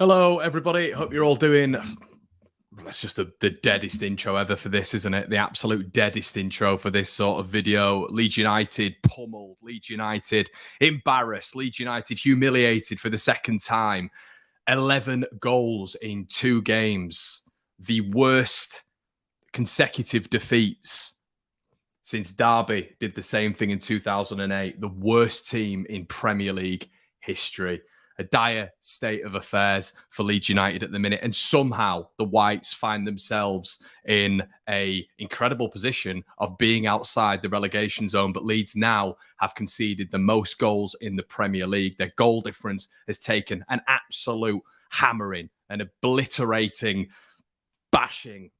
Hello, everybody. Hope you're all doing. That's just the deadest intro ever for this, isn't it? The absolute deadest intro for this sort of video. Leeds United pummeled. Leeds United embarrassed. Leeds United humiliated for the second time. 11 goals in 2 games. The worst consecutive defeats since Derby did the same thing in 2008. The worst team in Premier League history. A dire state of affairs for Leeds United at the minute, and somehow the Whites find themselves in a incredible position of being outside the relegation zone. But Leeds now have conceded the most goals in the Premier League. Their goal difference has taken an absolute hammering, an obliterating, bashing.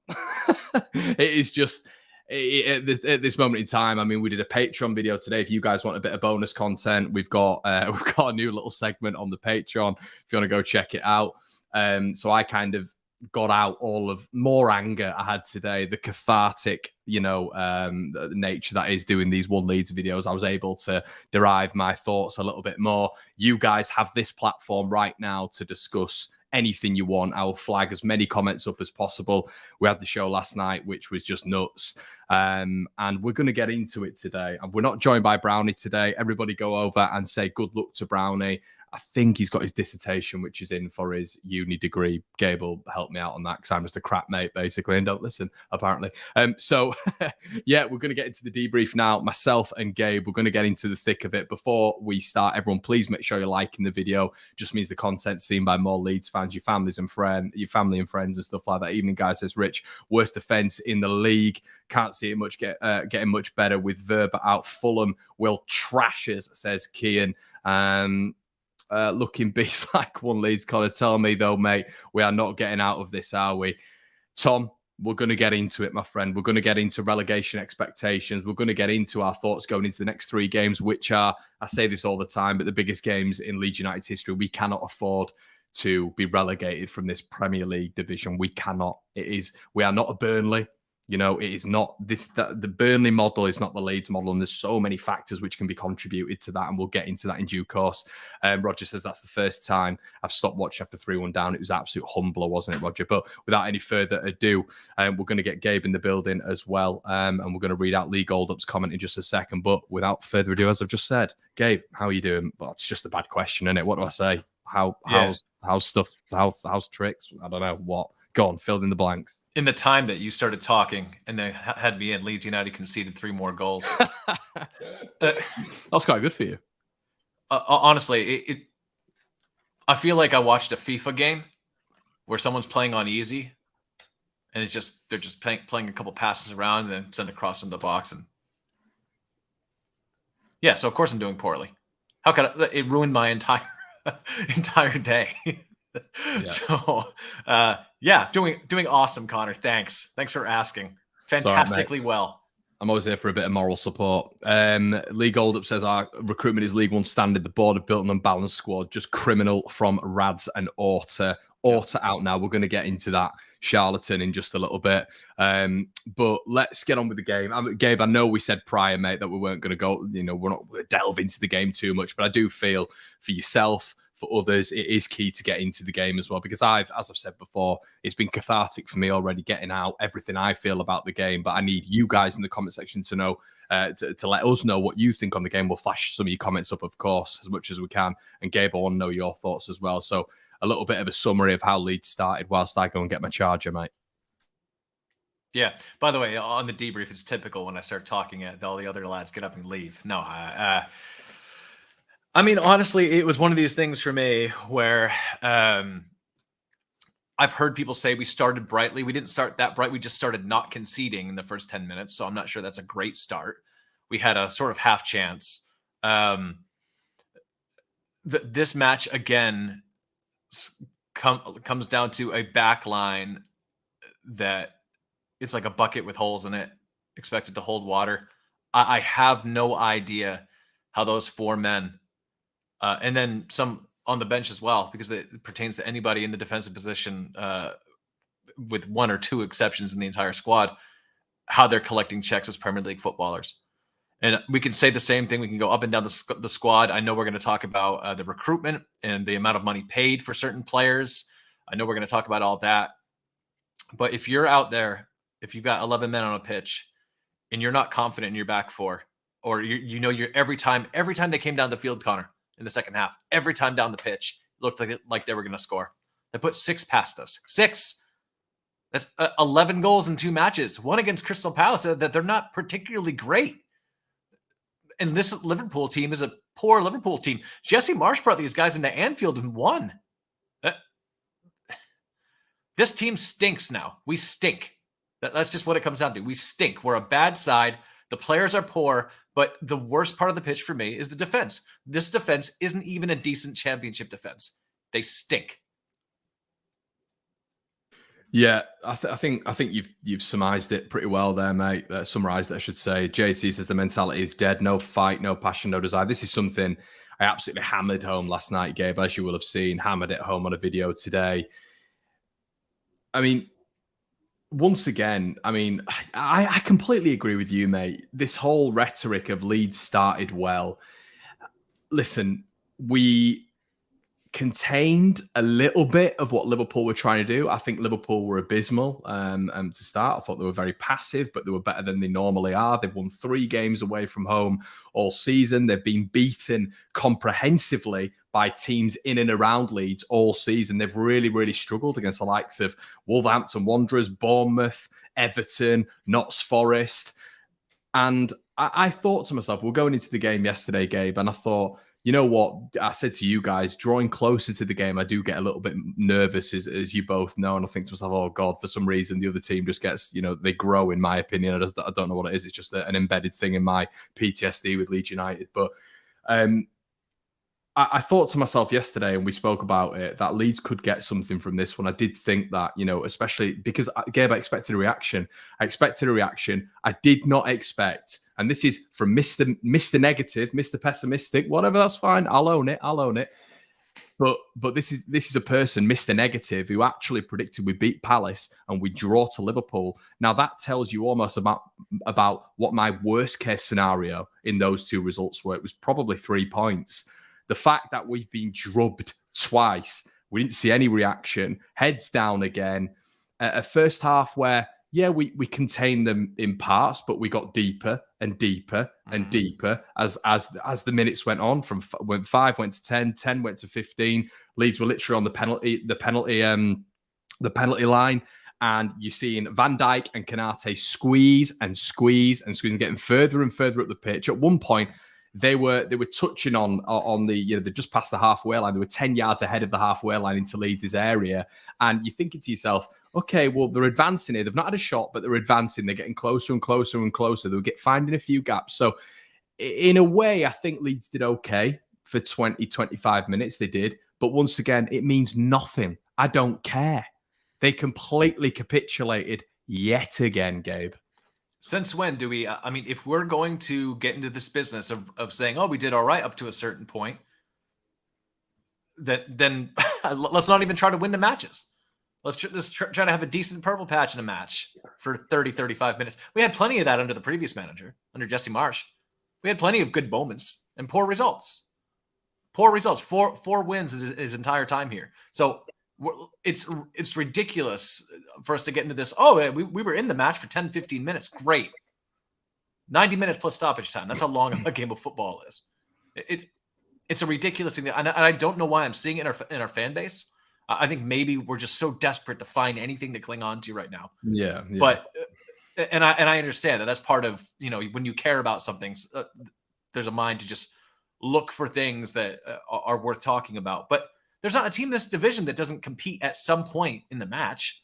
It is just. At this moment in time, I mean, we did a Patreon video today. If you guys want a bit of bonus content, we've got a new little segment on the Patreon. If you want to go check it out, so I kind of got out all of more anger I had today, the cathartic, the nature that is doing these One Leeds videos. I was able to derive my thoughts a little bit more. You guys have this platform right now to discuss anything you want. I will flag as many comments up as possible. We had the show last night, which was just nuts. And we're going to get into it today. And we're not joined by Brownie today. Everybody go over and say good luck to Brownie. I think he's got his dissertation, which is in for his uni degree. Gabe will help me out on that because I'm just a crap mate, basically, and don't listen, apparently. So, yeah, we're going to get into the debrief now. Myself and Gabe, we're going to get into the thick of it. Before we start, everyone, please make sure you're liking the video. Just means the content's seen by more Leeds fans, your family and friends and stuff like that. Evening, guys, says Rich. Worst defence in the league. Can't see it much getting much better with Verba out. Fulham will trash us, says Kian. Looking beast like One Leeds collar. Tell me though, mate, we are not getting out of this, are we? Tom, we're going to get into it, my friend. We're going to get into relegation expectations. We're going to get into our thoughts going into the next 3 games, which are, I say this all the time, but the biggest games in Leeds United's history. We cannot afford to be relegated from this Premier League division. We cannot. We are not a Burnley. It is not the Burnley model is not the Leeds model, and there's so many factors which can be contributed to that, and we'll get into that in due course. Roger says that's the first time I've stopped watching after 3-1 down. It was absolute humbler, wasn't it, Roger? But without any further ado, we're going to get Gabe in the building as well, and we're going to read out Lee Goldup's comment in just a second. But without further ado, as I've just said, Gabe, how are you doing? Well, it's just a bad question, isn't it? What do I say? How's tricks? I don't know what. Go on, fill in the blanks. In the time that you started talking and they had me in, Leeds United conceded 3 more goals. That's quite good for you. Honestly, I feel like I watched a FIFA game where someone's playing on easy and they're just playing a couple passes around and then send a cross in the box. And yeah, so of course I'm doing poorly. How could it ruined my entire day? Yeah. So, doing awesome, Connor. Thanks for asking. Fantastically well. I'm always here for a bit of moral support. Lee Goldup says our recruitment is League One standard. The board have built an unbalanced squad, just criminal from Rads and Orta. Out now. We're going to get into that charlatan in just a little bit. But let's get on with the game. Gabe, I know we said prior, mate, that we weren't going to go, we're not going to delve into the game too much, but I do feel for yourself, for others, it is key to get into the game as well, because as I've said before, it's been cathartic for me already getting out everything I feel about the game. But I need you guys in the comment section to know, to let us know what you think on the game. We'll flash some of your comments up, of course, as much as we can. And Gabe, I want to know your thoughts as well. So a little bit of a summary of how Leeds started whilst I go and get my charger, mate. Yeah. By the way, on the debrief, it's typical when I start talking, all the other lads get up and leave. No, I mean, honestly, it was one of these things for me where I've heard people say we started brightly. We didn't start that bright. We just started not conceding in the first 10 minutes. So I'm not sure that's a great start. We had a sort of half chance. This match, again, comes down to a back line that it's like a bucket with holes in it, expected to hold water. I have no idea how those 4 men, and then some on the bench as well, because it pertains to anybody in the defensive position, with 1 or 2 exceptions in the entire squad, how they're collecting checks as Premier League footballers. And we can say the same thing. We can go up and down the squad. I know we're going to talk about the recruitment and the amount of money paid for certain players. I know we're going to talk about all that. But if you're out there, if you've got 11 men on a pitch and you're not confident in your back four, or you're every time they came down the field, Connor, in the second half, every time down the pitch, it looked like they were going to score. They put 6 past us. 6. That's 11 goals in 2 matches. One against Crystal Palace that they're not particularly great. And this Liverpool team is a poor Liverpool team. Jesse Marsch brought these guys into Anfield and won. This team stinks now. We stink. That's just what it comes down to. We stink. We're a bad side. The players are poor, but the worst part of the pitch for me is the defense. This defense isn't even a decent championship defense. They stink. Yeah, I think you've surmised it pretty well there, mate. Summarised it, I should say. JC says the mentality is dead. No fight, no passion, no desire. This is something I absolutely hammered home last night, Gabe, as you will have seen. Hammered it home on a video today. I mean, once again, I completely agree with you, mate. This whole rhetoric of Leeds started well. Listen, we contained a little bit of what Liverpool were trying to do. I think Liverpool were abysmal to start. I thought they were very passive, but they were better than they normally are. They've won 3 games away from home all season. They've been beaten comprehensively by teams in and around Leeds all season. They've really, really struggled against the likes of Wolverhampton Wanderers, Bournemouth, Everton, Notts Forest. And I thought to myself, we're going into the game yesterday, Gabe, and I thought, you know what? I said to you guys, drawing closer to the game, I do get a little bit nervous, as you both know. And I think to myself, oh, God, for some reason, the other team just gets, they grow, in my opinion. I don't know what it is. It's just an embedded thing in my PTSD with Leeds United. But I thought to myself yesterday, and we spoke about it, that Leeds could get something from this one. I did think that, especially because, Gabe, I expected a reaction. I did not expect, and this is from Mr. Negative, Mr. Pessimistic, whatever, that's fine. I'll own it. But this is a person, Mr. Negative, who actually predicted we beat Palace and we draw to Liverpool. Now that tells you almost about what my worst case scenario in those 2 results were. It was probably 3 points. The fact that we've been drubbed twice, we didn't see any reaction, heads down again. A first half where, we contained them in parts, but we got deeper and deeper and deeper as the minutes went on. When 5 went to 10, 10 went to 15. Leeds were literally on the penalty line, and you're seeing Van Dijk and Konate squeeze and getting further and further up the pitch. At one point, they were touching on the, they just passed the halfway line. They were 10 yards ahead of the halfway line into Leeds' area. And you're thinking to yourself, okay, well, they're advancing here. They've not had a shot, but they're advancing. They're getting closer and closer and closer. They'll get finding a few gaps. So in a way, I think Leeds did okay for 20, 25 minutes. They did. But once again, it means nothing. I don't care. They completely capitulated yet again, Gabe. Since when do we, if we're going to get into this business of saying, oh, we did all right up to a certain point, then let's not even try to win the matches. Let's try to have a decent purple patch in a match for 30, 35 minutes. We had plenty of that under the previous manager, under Jesse Marsch. We had plenty of good moments and poor results. 4 wins his entire time here. So it's ridiculous for us to get into this. Oh, we were in the match for 10, 15 minutes. Great. 90 minutes plus stoppage time. That's how long a game of football is. It's a ridiculous thing. And I don't know why I'm seeing it in our fan base. I think maybe we're just so desperate to find anything to cling on to right now. Yeah. But and I understand that that's part of, when you care about something, there's a mind to just look for things that are worth talking about. But there's not a team in this division that doesn't compete at some point in the match.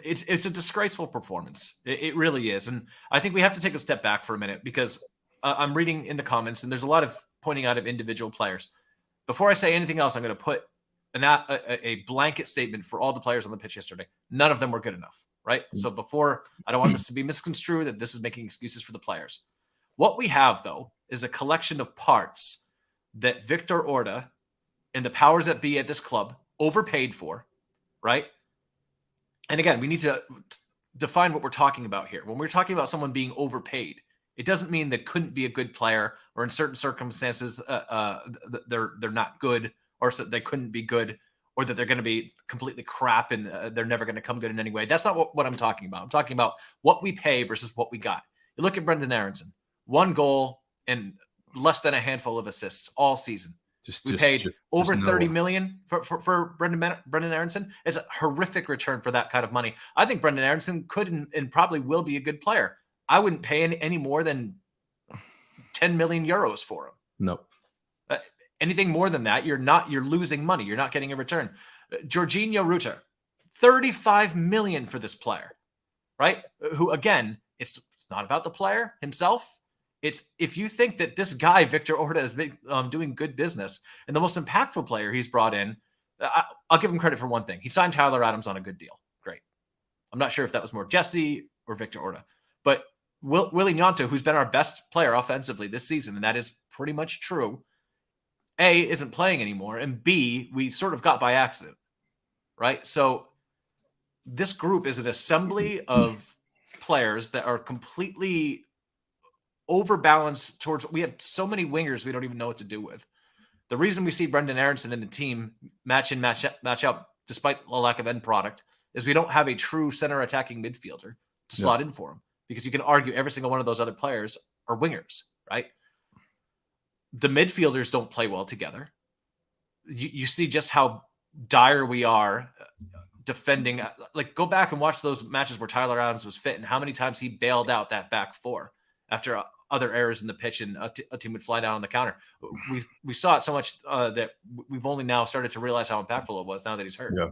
It's a disgraceful performance. It really is. And I think we have to take a step back for a minute, because I'm reading in the comments and there's a lot of pointing out of individual players. Before I say anything else, I'm going to put a blanket statement for all the players on the pitch yesterday. None of them were good enough, right? So I don't want this to be misconstrued that this is making excuses for the players. What we have, though, is a collection of parts that Victor Orta and the powers that be at this club overpaid for, right? And again, we need to define what we're talking about here. When we're talking about someone being overpaid, it doesn't mean they couldn't be a good player, or in certain circumstances they're not good, or so they couldn't be good, or that they're going to be completely crap and they're never going to come good in any way. That's not what I'm talking about. I'm talking about what we pay versus what we got. You look at Brendan Aronson, 1 goal and less than a handful of assists all season. We paid over $30 million for Brendan Aronson. It's a horrific return for that kind of money. I think Brendan Aronson could and probably will be a good player. I wouldn't pay any more than 10 million euros for him. No. Anything more than that, you're losing money. You're not getting a return. Jorginho Rutter, 35 million for this player, right? Who, again, it's not about the player himself. It's if you think that this guy, Victor Orta, is doing good business and the most impactful player he's brought in, I'll give him credit for one thing. He signed Tyler Adams on a good deal. Great. I'm not sure if that was more Jesse or Victor Orta, but Willy Gnonto, who's been our best player offensively this season, and that is pretty much true, A, isn't playing anymore, and B, we sort of got by accident, right? So this group is an assembly of players that are completely overbalanced towards, we have so many wingers we don't even know what to do with. The reason we see Brendan Aronson in the team match in, match out, despite a lack of end product, is we don't have a true center attacking midfielder to slot in for him, because you can argue every single one of those other players are wingers, right? The midfielders don't play well together. You see just how dire we are defending. Like, go back and watch those matches where Tyler Adams was fit and how many times he bailed out that back four after other errors in the pitch and a team would fly down on the counter. We saw it so much that we've only now started to realize how impactful it was now that he's hurt. Yeah.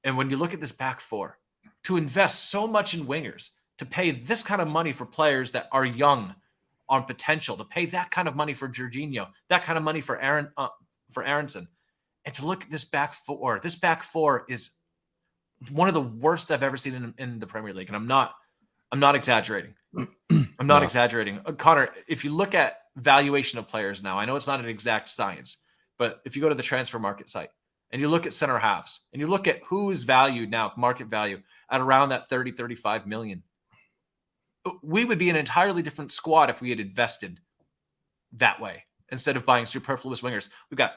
And when you look at this back four, to invest so much in wingers, to pay this kind of money for players that are young on potential, to pay that kind of money for Jorginho, that kind of money for Aronson, and to look at this back four. This back four is one of the worst I've ever seen in the Premier League, and I'm not exaggerating. I'm not exaggerating. Connor, if you look at valuation of players now, I know it's not an exact science, but if you go to the transfer market site and you look at center halves and you look at who is valued now, market value at around that 30, 35 million, we would be an entirely different squad if we had invested that way instead of buying superfluous wingers. We've got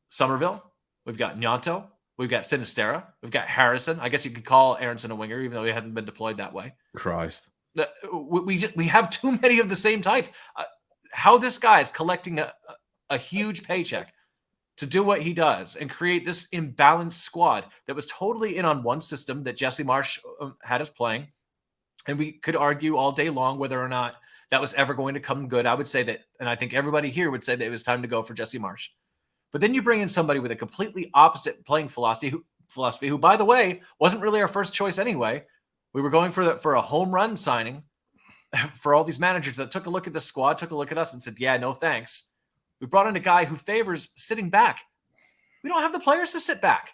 Somerville, we've got Gnonto, we've got Sinisterra, we've got Harrison. I guess you could call Aronson a winger, even though he hadn't been deployed that way. Christ. We have too many of the same type. How this guy is collecting a huge paycheck to do what he does and create this imbalanced squad that was totally in on one system that Jesse Marsch had us playing. And we could argue all day long whether or not that was ever going to come good. I would say that, and I think everybody here would say that it was time to go for Jesse Marsch. But then you bring in somebody with a completely opposite playing philosophy, who, by the way, wasn't really our first choice anyway. We were going for a home run signing for all these managers that took a look at the squad, took a look at us and said, yeah, no thanks. We brought in a guy who favors sitting back. We don't have the players to sit back.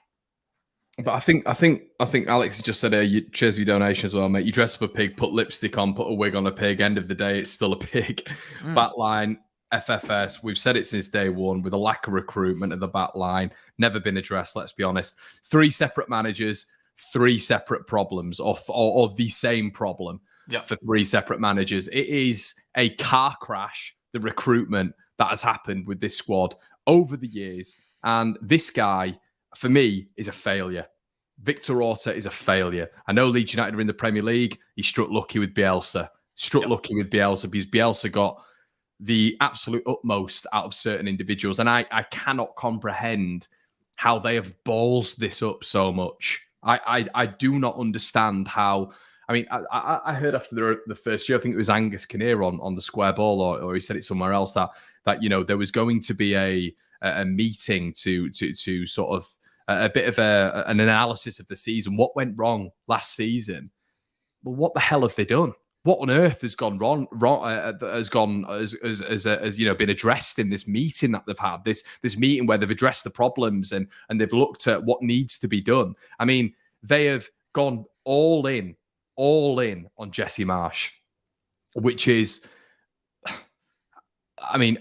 But I think Alex just said, cheers for your donation as well, mate. You dress up a pig, put lipstick on, put a wig on a pig. End of the day, it's still a pig. Backline, FFS, we've said it since day one, with a lack of recruitment at the back line, never been addressed, let's be honest. 3 separate managers, 3 separate problems, or the same problem for 3 separate managers. It is a car crash, the recruitment that has happened with this squad over the years. And this guy, for me, is a failure. Victor Orta is a failure. I know Leeds United are in the Premier League. He struck lucky with Bielsa. Lucky with Bielsa because Bielsa got the absolute utmost out of certain individuals. And I cannot comprehend how they have ballsed this up so much. I do not understand how. I mean, I heard after the first year, I think it was Angus Kinnear on the Square Ball, or he said it somewhere else, that you know, there was going to be a meeting to sort of a bit of an analysis of the season. What went wrong last season? Well, what the hell have they done? What on earth has gone wrong? Has you know, been addressed in this meeting that they've had? This meeting where they've addressed the problems and they've looked at what needs to be done. I mean, they have gone all in on Jesse Marsch, which is, I mean,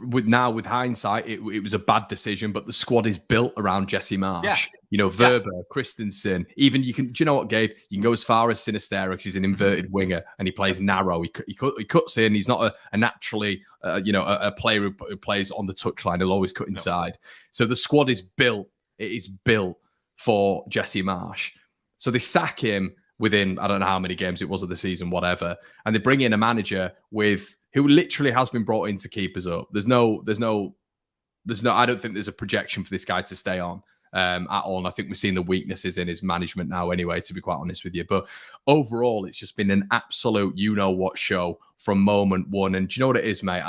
with hindsight, it was a bad decision, but the squad is built around Jesse Marsch. Yeah. You know, Verber, Christensen, even you can, do you know what, Gabe? You can go as far as Sinisterra because he's an inverted winger and he plays narrow. He cuts in. He's not a naturally, a player who plays on the touchline. He'll always cut inside. So the squad is built. It is built for Jesse Marsch. So they sack him within, I don't know how many games it was of the season, whatever. And they bring in a manager who literally has been brought in to keep us up. There's no, I don't think there's a projection for this guy to stay on. At all. And I think we're seeing the weaknesses in his management now anyway, to be quite honest with you. But overall, it's just been an absolute you-know-what show from moment one. And do you know what it is, mate?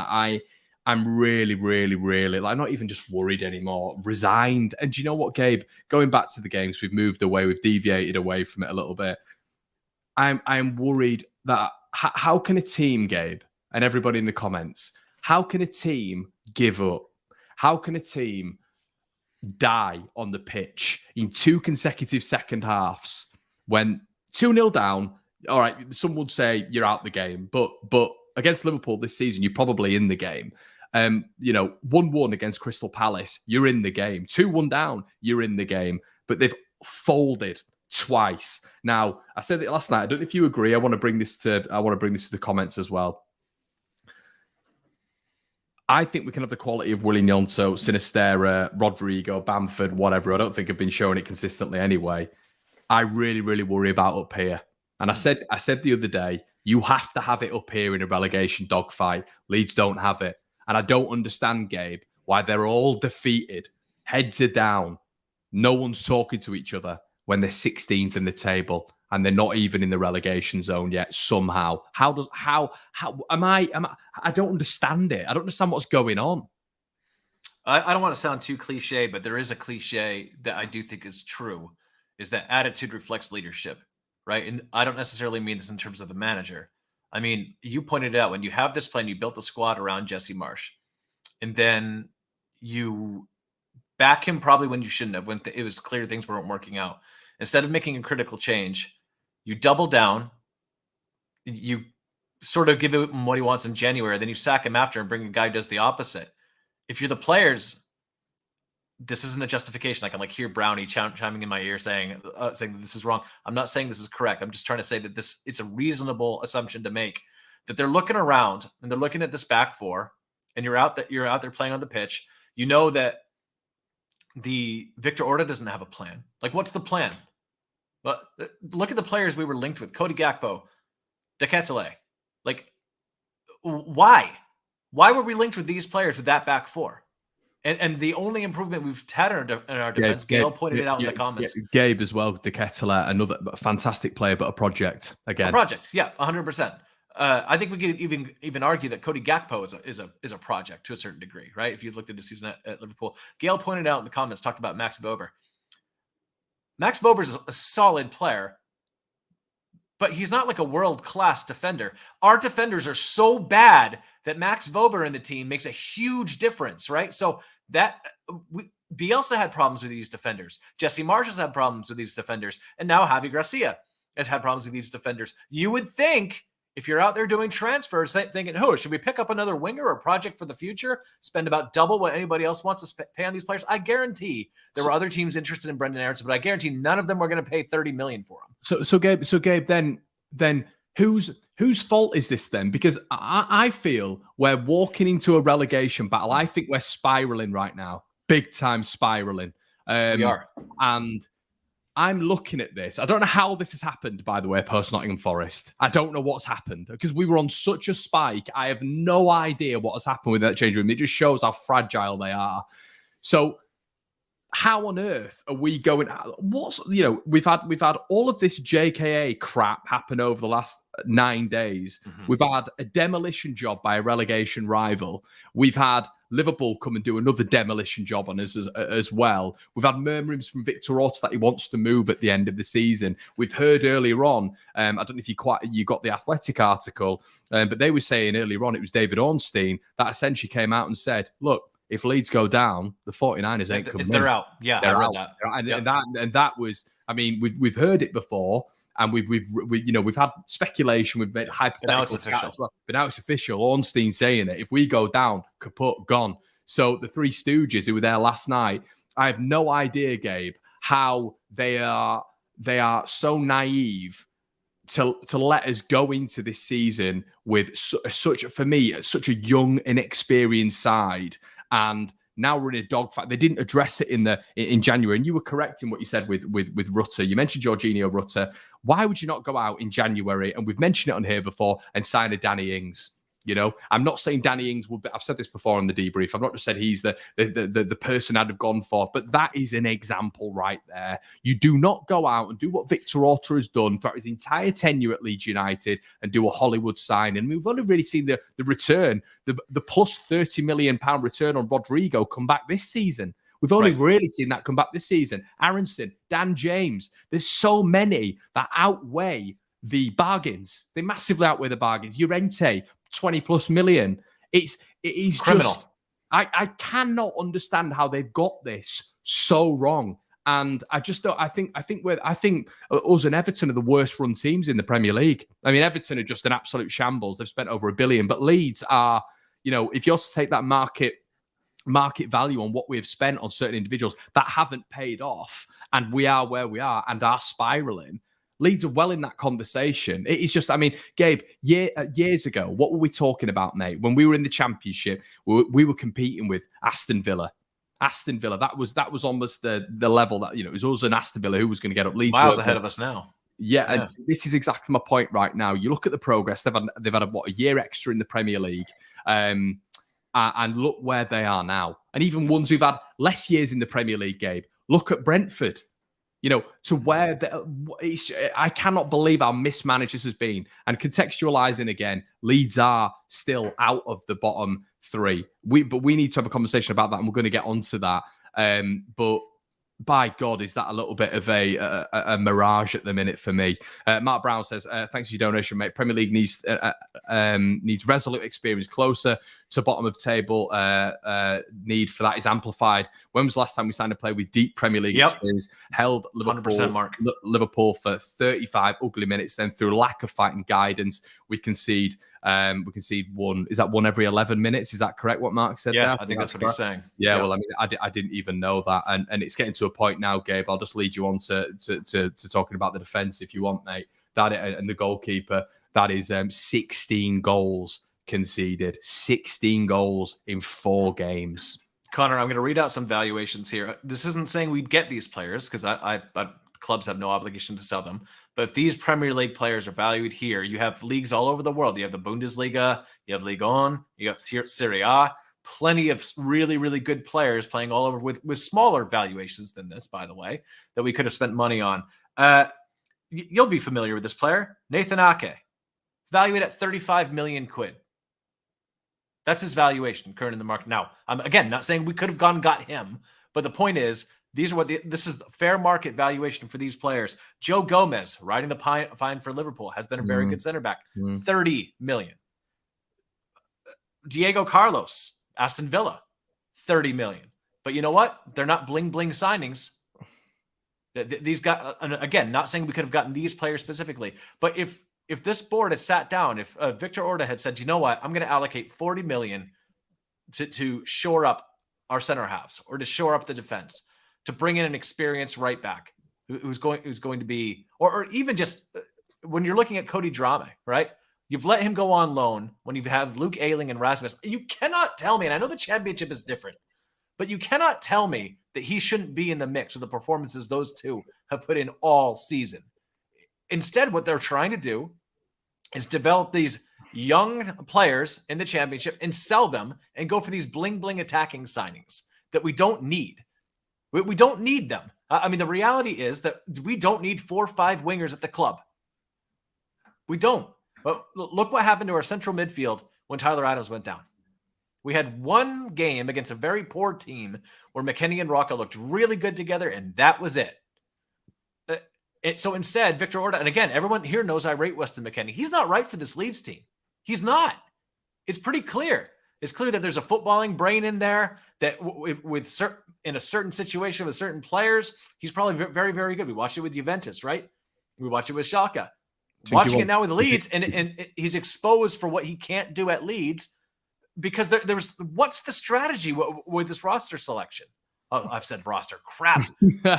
I'm really, really, really, like, not even just worried anymore, resigned. And do you know what, Gabe? Going back to the games, we've moved away, we've deviated away from it a little bit. I'm worried that how can a team, Gabe, and everybody in the comments, how can a team give up? How can a team die on the pitch in 2 consecutive second halves when 2-0 down? All right, some would say you're out the game, but against Liverpool this season, you're probably in the game. 1-1 against Crystal Palace, you're in the game. 2-1 down, you're in the game. But they've folded twice. Now, I said it last night. I don't know if you agree. I want to bring this to the comments as well. I think we can have the quality of Willy Gnonto, Sinisterra, Rodrigo, Bamford, whatever. I don't think I've been showing it consistently anyway. I really, really worry about up here. And I said the other day, you have to have it up here in a relegation dogfight. Leeds don't have it. And I don't understand, Gabe, why they're all defeated. Heads are down. No one's talking to each other when they're 16th in the table and they're not even in the relegation zone yet somehow. I don't understand it. I don't understand what's going on. I don't want to sound too cliche, but there is a cliche that I do think is true, is that attitude reflects leadership, right? And I don't necessarily mean this in terms of the manager. I mean, you pointed out when you have this plan, you built the squad around Jesse Marsch, and then you back him probably when you shouldn't have, when it was clear things weren't working out. Instead of making a critical change, you double down, you sort of give him what he wants in January, then you sack him after and bring a guy who does the opposite. If you're the players, this isn't a justification. I can hear Brownie chiming in my ear saying that this is wrong. I'm not saying this is correct. I'm just trying to say that it's a reasonable assumption to make, that they're looking around and they're looking at this back four, and you're out there playing on the pitch. You know that the Victor Orta doesn't have a plan. What's the plan? But look at the players we were linked with: Cody Gakpo, De Ketelaere. Why were we linked with these players with that back four? And the only improvement we've had in our defense, Gabe pointed it out in the comments. Gabe as well, De Ketelaere, another fantastic player, but a project again. A project, yeah, 100%. I think we could even argue that Cody Gakpo is a project to a certain degree, right? If you looked at the season at Liverpool, Gail pointed out in the comments, talked about Max Weber. Max Weber is a solid player, but he's not like a world-class defender. Our defenders are so bad that Max Weber in the team makes a huge difference, right? So Bielsa had problems with these defenders. Jesse Marsch has had problems with these defenders. And now Javi Gracia has had problems with these defenders. You would think, if you're out there doing transfers, thinking, should we pick up another winger or project for the future? Spend about double what anybody else wants to pay on these players? I guarantee there were other teams interested in Brendan Aronson, but I guarantee none of them were going to pay $30 million for him. So Gabe, then whose fault is this then? Because I feel we're walking into a relegation battle. I think we're spiraling right now, big time spiraling. We are. And I'm looking at this. I don't know how this has happened, by the way, post Nottingham Forest. I don't know what's happened because we were on such a spike. I have no idea what has happened with that change room. It just shows how fragile they are. So how on earth are we going? We've had all of this JKA crap happen over the last 9 days. Mm-hmm. We've had a demolition job by a relegation rival. We've had Liverpool come and do another demolition job on us as well. We've had murmurings from Victor Orta that he wants to move at the end of the season. We've heard earlier on, I don't know if you got the Athletic article, but they were saying earlier on, it was David Ornstein that essentially came out and said, look, if Leeds go down, the 49ers ain't coming. They're out. Yeah, they're I read out. that. And that was, I mean, we've heard it before, and we've had speculation, we've made hypothetical. But now it's official. Well. But now it's official. Ornstein saying it. If we go down, kaput, gone. So the Three Stooges who were there last night, I have no idea, Gabe, how they are so naive to let us go into this season with such a young, inexperienced side, and now we're in a dogfight. They didn't address it in January, and you were correct in what you said with Rutter. You mentioned Jorginho Rutter. Why would you not go out in January, and we've mentioned it on here before, and sign a Danny Ings? You know, I'm not saying Danny Ings will be, I've said this before on the debrief. I've not just said he's the person I'd have gone for, but that is an example right there. You do not go out and do what Victor Orta has done throughout his entire tenure at Leeds United and do a Hollywood sign. And we've only really seen the return, the plus £30 million return on Rodrigo come back this season. We've only really seen that come back this season. Aronson, Dan James, there's so many that outweigh the bargains. They massively outweigh the bargains. Llorente, 20 plus million. It is criminal. I cannot understand how they've got this so wrong. And I just don't. I think us and Everton are the worst run teams in the Premier League. I mean, Everton are just an absolute shambles. They've spent over £1 billion, but Leeds are, you know, if you're to take that market value on what we have spent on certain individuals that haven't paid off, and we are where we are and are spiraling. Leeds are well in that conversation. It is just, I mean, Gabe, years ago, what were we talking about, mate? When we were in the Championship, we were competing with Aston Villa. That was almost the level that, you know, it was us and Aston Villa who was going to get up. Leeds miles ahead of us now. Yeah, and this is exactly my point right now. You look at the progress they've had a year extra in the Premier League, and look where they are now. And even ones who've had less years in the Premier League, Gabe, look at Brentford. You know, to where I cannot believe how mismanaged this has been. And contextualizing again, Leeds are still out of the bottom three. But we need to have a conversation about that, and we're going to get onto that. But by God, is that a little bit of a mirage at the minute for me? Mark Brown says, thanks for your donation, mate. Premier League needs resolute experience closer to bottom of table. Need for that is amplified. When was the last time we signed a player with deep Premier League experience? Held Liverpool for 35 ugly minutes. Then through lack of fighting guidance, we concede one. Is that one every 11 minutes? Is that correct? What Mark said? Yeah, there? I think that's what he's saying. Yeah, well, I mean, I didn't even know that, and it's getting to a point now, Gabe. I'll just lead you on to talking about the defense if you want, mate. That and the goalkeeper. That is 16 goals conceded. 16 goals in 4 games. Connor, I'm going to read out some valuations here. This isn't saying we'd get these players because clubs have no obligation to sell them. But if these Premier League players are valued here, you have leagues all over the world. You have the Bundesliga, you have Ligue 1, you have Serie A. Plenty of really, really good players playing all over with smaller valuations than this, by the way, that we could have spent money on. You'll be familiar with this player, Nathan Ake, valued at 35 million quid. That's his valuation current in the market. Now, I'm again not saying we could have gone and got him, but the point is, this is fair market valuation for these players. Joe Gomez, riding the fine for Liverpool, has been a very good center back. 30 million. Diego Carlos, Aston Villa, 30 million. But you know what? They're not bling bling signings. These guys, again, not saying we could have gotten these players specifically, but if this board had sat down, if Victor Orta had said, you know what, I'm going to allocate 40 million to shore up our center halves or to shore up the defense, to bring in an experienced right back who's going to be, or even just when you're looking at Cody Drame, right? You've let him go on loan when you have Luke Ayling and Rasmus. You cannot tell me, and I know the Championship is different, but you cannot tell me that he shouldn't be in the mix of the performances those two have put in all season. Instead, what they're trying to do is develop these young players in the Championship and sell them and go for these bling-bling attacking signings that we don't need. We don't need them. I mean, the reality is that we don't need 4 or 5 wingers at the club. We don't. But look what happened to our central midfield when Tyler Adams went down. We had one game against a very poor team where McKennie and Rocca looked really good together, and that was it. So instead, Victor Orta, and again, everyone here knows I rate Weston McKennie. He's not right for this Leeds team. He's not. It's pretty clear. It's clear that there's a footballing brain in there that in a certain situation with certain players, he's probably very, very good. We watched it with Juventus, right? We watched it with Schalke. Watching it now with Leeds, and he's exposed for what he can't do at Leeds because there's what's the strategy with this roster selection? Oh, I've said roster. Crap. There's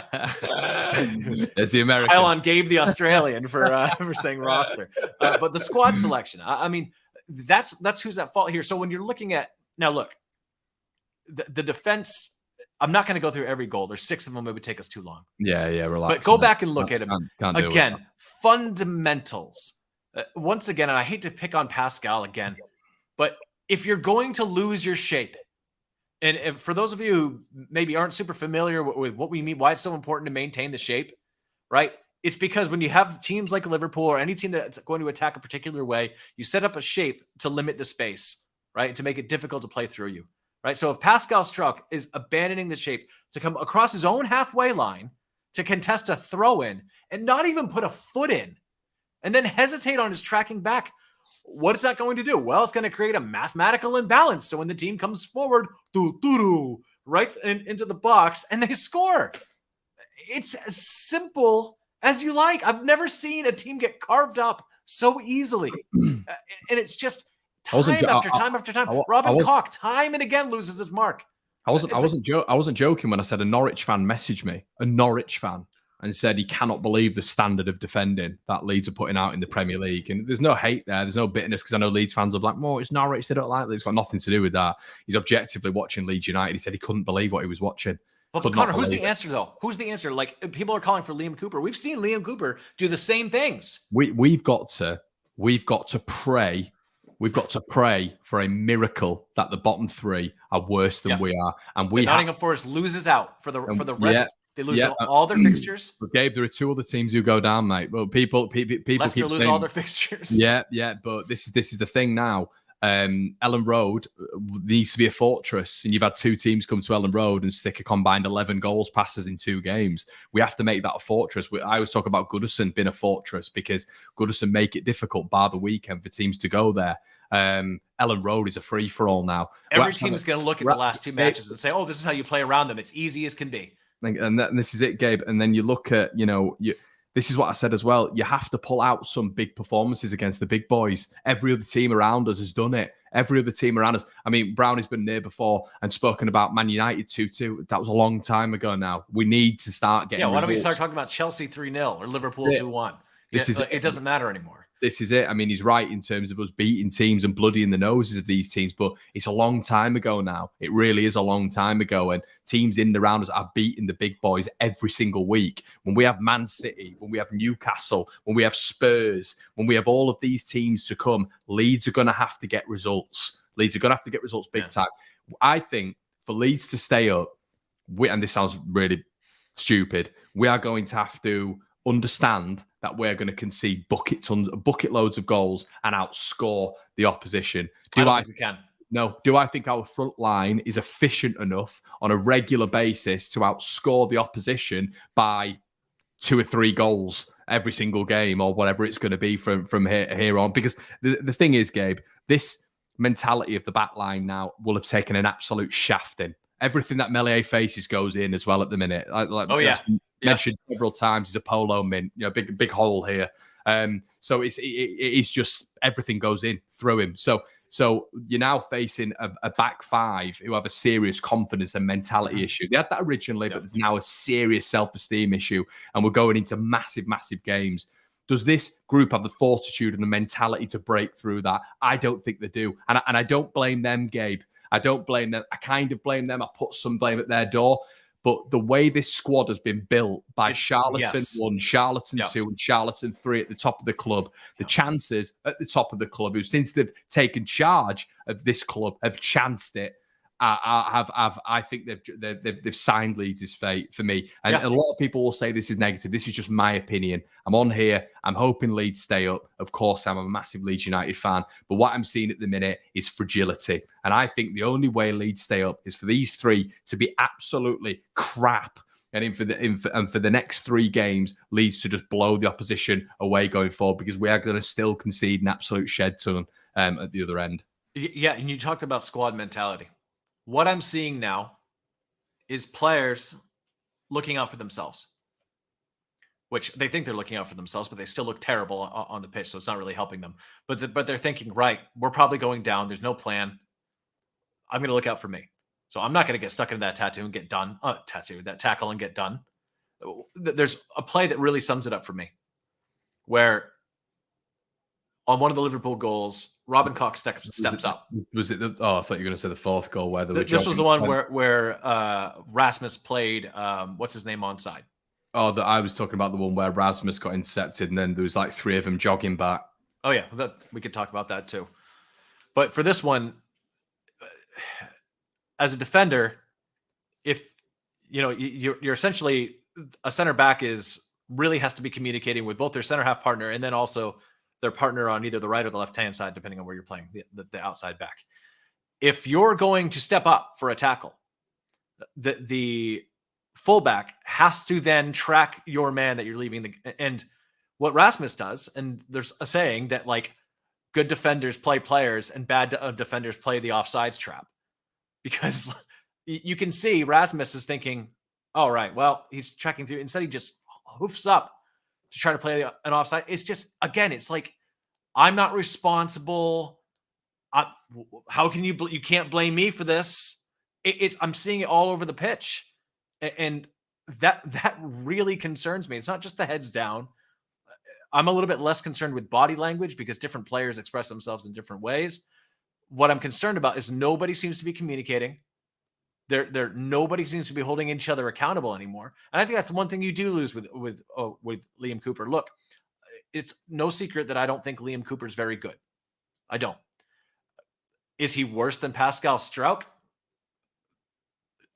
the American. Pile on Gabe the Australian for saying roster. But the squad selection, I mean, that's who's at fault here. So when you're looking at now, look, the defense. I'm not going to go through every goal. There's 6 of them. It would take us too long. Yeah, relax. But go back and look at them can't again. Fundamentals. Once again, and I hate to pick on Pascal again, but if you're going to lose your shape, and for those of you who maybe aren't super familiar with what we mean, why it's so important to maintain the shape, right? It's because when you have teams like Liverpool or any team that's going to attack a particular way, you set up a shape to limit the space, right? To make it difficult to play through you, right? So if Pascal Struck is abandoning the shape to come across his own halfway line to contest a throw in and not even put a foot in and then hesitate on his tracking back, what is that going to do? Well, it's going to create a mathematical imbalance. So when the team comes forward, right into the box, and they score. It's as simple as you like. I've never seen a team get carved up so easily. And it's just time after time. Robin Koch, time and again, loses his mark. I wasn't joking when I said a Norwich fan messaged me, a Norwich fan, and said he cannot believe the standard of defending that Leeds are putting out in the Premier League. And there's no hate there. There's no bitterness, because I know Leeds fans are like, oh, it's Norwich. They don't like it. It's got nothing to do with that. He's objectively watching Leeds United. He said he couldn't believe what he was watching. But Connor, who's the answer, though? Who's the answer? Like, people are calling for Liam Cooper. We've seen Liam Cooper do the same things. We've got to pray. We've got to pray for a miracle that the bottom 3 are worse than we are. And Nottingham Forest loses out for the rest. Yeah. They lose all their fixtures. But Gabe, there are 2 other teams who go down, mate. Well, people Leicester keep lose saying, all their fixtures. Yeah. But this is the thing now. Ellen Road needs to be a fortress, and you've had 2 teams come to Ellen Road and stick a combined 11 goals passes in 2 games. We have to make that a fortress. I always talk about Goodison being a fortress, because Goodison make it difficult, bar the weekend, for teams to go there. Ellen Road is a free-for-all now. Every team is going to look at the last 2 matches and say, oh, this is how you play around them. It's easy as can be. And this is it, Gabe. And then you look at, this is what I said as well. You have to pull out some big performances against the big boys. Every other team around us has done it. Every other team around us. I mean, Brownie's been there before and spoken about Man United 2-2. That was a long time ago now. We need to start getting why don't we start talking about Chelsea 3-0 or Liverpool 2-1? It doesn't matter anymore. This is it. I mean, he's right in terms of us beating teams and bloodying the noses of these teams, but it's a long time ago now. It really is a long time ago, and teams in and around us are beating the big boys every single week. When we have Man City, when we have Newcastle, when we have Spurs, when we have all of these teams to come, Leeds are going to have to get results. Leeds are going to have to get results big time. I think for Leeds to stay up, and this sounds really stupid, we are going to have to understand that we're going to concede bucket loads of goals and outscore the opposition. I don't think we can. No. Do I think our front line is efficient enough on a regular basis to outscore the opposition by 2 or 3 goals every single game, or whatever it's going to be from here on? Because the thing is, Gabe, this mentality of the back line now will have taken an absolute shafting. Everything that Melier faces goes in as well at the minute. Mentioned several times, he's a polo mint, big hole here. So it is just everything goes in through him. So you're now facing a back 5 who have a serious confidence and mentality issue. They had that originally, but there's now a serious self-esteem issue, and we're going into massive games. Does this group have the fortitude and the mentality to break through that? I don't think they do, and I don't blame them, Gabe. I don't blame them. I kind of blame them. I put some blame at their door. But the way this squad has been built by Charlatan 1, Charlatan 2, and Charlatan 3 at the top of the club, the chances at the top of the club, who since they've taken charge of this club have chanced it, I think they've signed Leeds' fate for me. And a lot of people will say this is negative. This is just my opinion. I'm on here. I'm hoping Leeds stay up. Of course, I'm a massive Leeds United fan. But what I'm seeing at the minute is fragility. And I think the only way Leeds stay up is for these 3 to be absolutely crap. And for the next 3 games, Leeds to just blow the opposition away going forward, because we are going to still concede an absolute shed ton at the other end. Yeah, and you talked about squad mentality. What I'm seeing now is players looking out for themselves, which they think they're looking out for themselves, but they still look terrible on the pitch, so it's not really helping them. But they're thinking, right, we're probably going down. There's no plan. I'm going to look out for me. So I'm not going to get stuck into that tackle and get done. There's a play that really sums it up for me, where on one of the Liverpool goals, Robin Cox steps up. Was it? I thought you were going to say the fourth goal where this was the one where Rasmus played what's his name onside. Oh, I was talking about the one where Rasmus got intercepted, and then there was like 3 of them jogging back. Oh yeah, we could talk about that too. But for this one, as a defender, if you're essentially a center back really has to be communicating with both their center half partner and then also their partner on either the right or the left hand side, depending on where you're playing, the outside back. If you're going to step up for a tackle, the fullback has to then track your man that you're leaving. And what Rasmus does, and there's a saying that like good defenders play players and bad defenders play the offsides trap. Because you can see Rasmus is thinking, all right, well, he's checking through. Instead, he just hoofs up to try to play an offside. It's just, again, it's like, I'm not responsible. How can you can't blame me for this? I'm seeing it all over the pitch. And that really concerns me. It's not just the heads down. I'm a little bit less concerned with body language because different players express themselves in different ways. What I'm concerned about is nobody seems to be communicating. Nobody seems to be holding each other accountable anymore. And I think that's one thing you do lose with Liam Cooper. Look, it's no secret that I don't think Liam Cooper is very good. I don't. Is he worse than Pascal Struijk?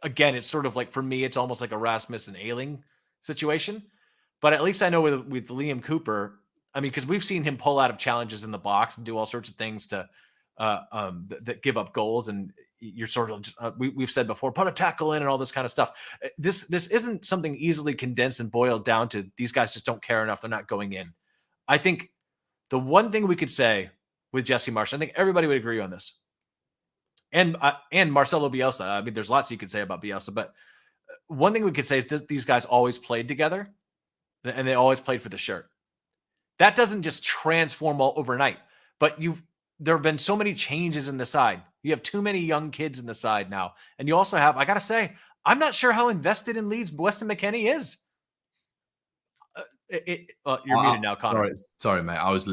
Again, it's sort of like, for me, it's almost like a Rasmus and Ayling situation. But at least I know with Liam Cooper, I mean, because we've seen him pull out of challenges in the box and do all sorts of things to that give up goals, and you're sort of we've said before, put a tackle in and all this kind of stuff. This isn't something easily condensed and boiled down to these guys just don't care enough, they're not going in. I think the one thing we could say with Jesse Marsch, I think everybody would agree on this, and Marcelo Bielsa. I mean, there's lots you could say about Bielsa, but one thing we could say is that these guys always played together, and they always played for the shirt. That doesn't just transform all overnight, but there have been so many changes in the side. You have too many young kids in the side now. And you also have, I got to say, I'm not sure how invested in Leeds Weston McKennie is. You're muted now, Connor. Sorry, mate. I was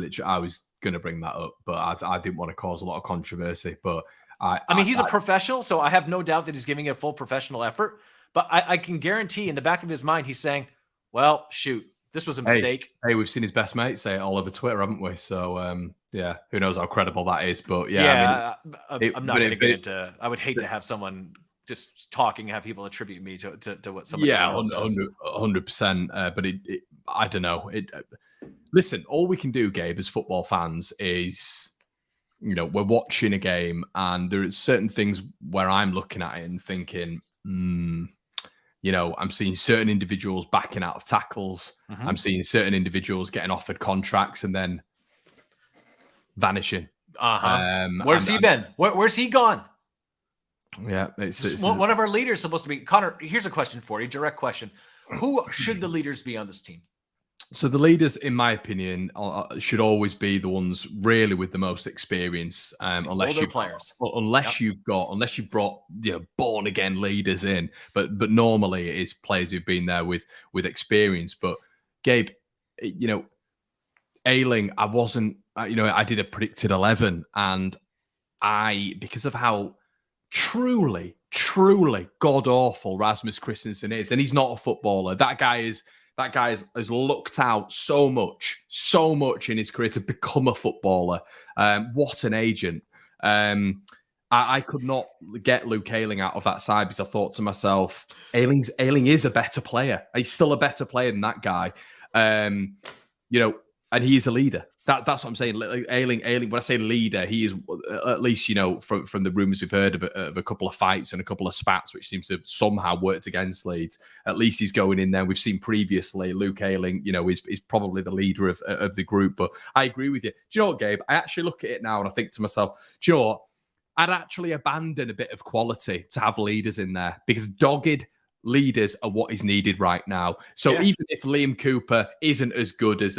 going to bring that up, but I didn't want to cause a lot of controversy. But I mean, he's a professional, so I have no doubt that he's giving it a full professional effort. But I can guarantee in the back of his mind, he's saying, well, shoot, this was a mistake. Hey, we've seen his best mate say it all over Twitter, haven't we? So, yeah, who knows how credible that is. But I'm not going to get into. I would hate to have someone just talking, have people attribute me to what somebody else says. 100%. But I don't know. Listen, all we can do, Gabe, as football fans is, we're watching a game, and there are certain things where I'm looking at it and thinking, I'm seeing certain individuals backing out of tackles. Mm-hmm. I'm seeing certain individuals getting offered contracts and then vanishing. Where's he been? Where's he gone? Yeah. It's one of our leaders supposed to be. Connor, here's a question for you, direct question. Who should the leaders be on this team? So the leaders, in my opinion, should always be the ones really with the most experience. Unless you've brought born again leaders in, but normally it is players who've been there with experience. But Gabe, Ayling, I wasn't. I did a predicted 11, and because of how truly god awful Rasmus Christensen is, and he's not a footballer. That guy has looked out so much in his career to become a footballer. What an agent. I could not get Luke Ayling out of that side because I thought to myself, Ayling is a better player. He's still a better player than that guy. And he is a leader. That's what I'm saying. Ayling, when I say leader, he is, at least, from the rumours we've heard of a couple of fights and a couple of spats, which seems to have somehow worked against Leeds. At least he's going in there. We've seen previously Luke Ayling, is probably the leader of the group. But I agree with you. Do you know what, Gabe? I actually look at it now and I think to myself, do you know what? I'd actually abandon a bit of quality to have leaders in there, because dogged leaders are what is needed right now. So even if Liam Cooper isn't as good as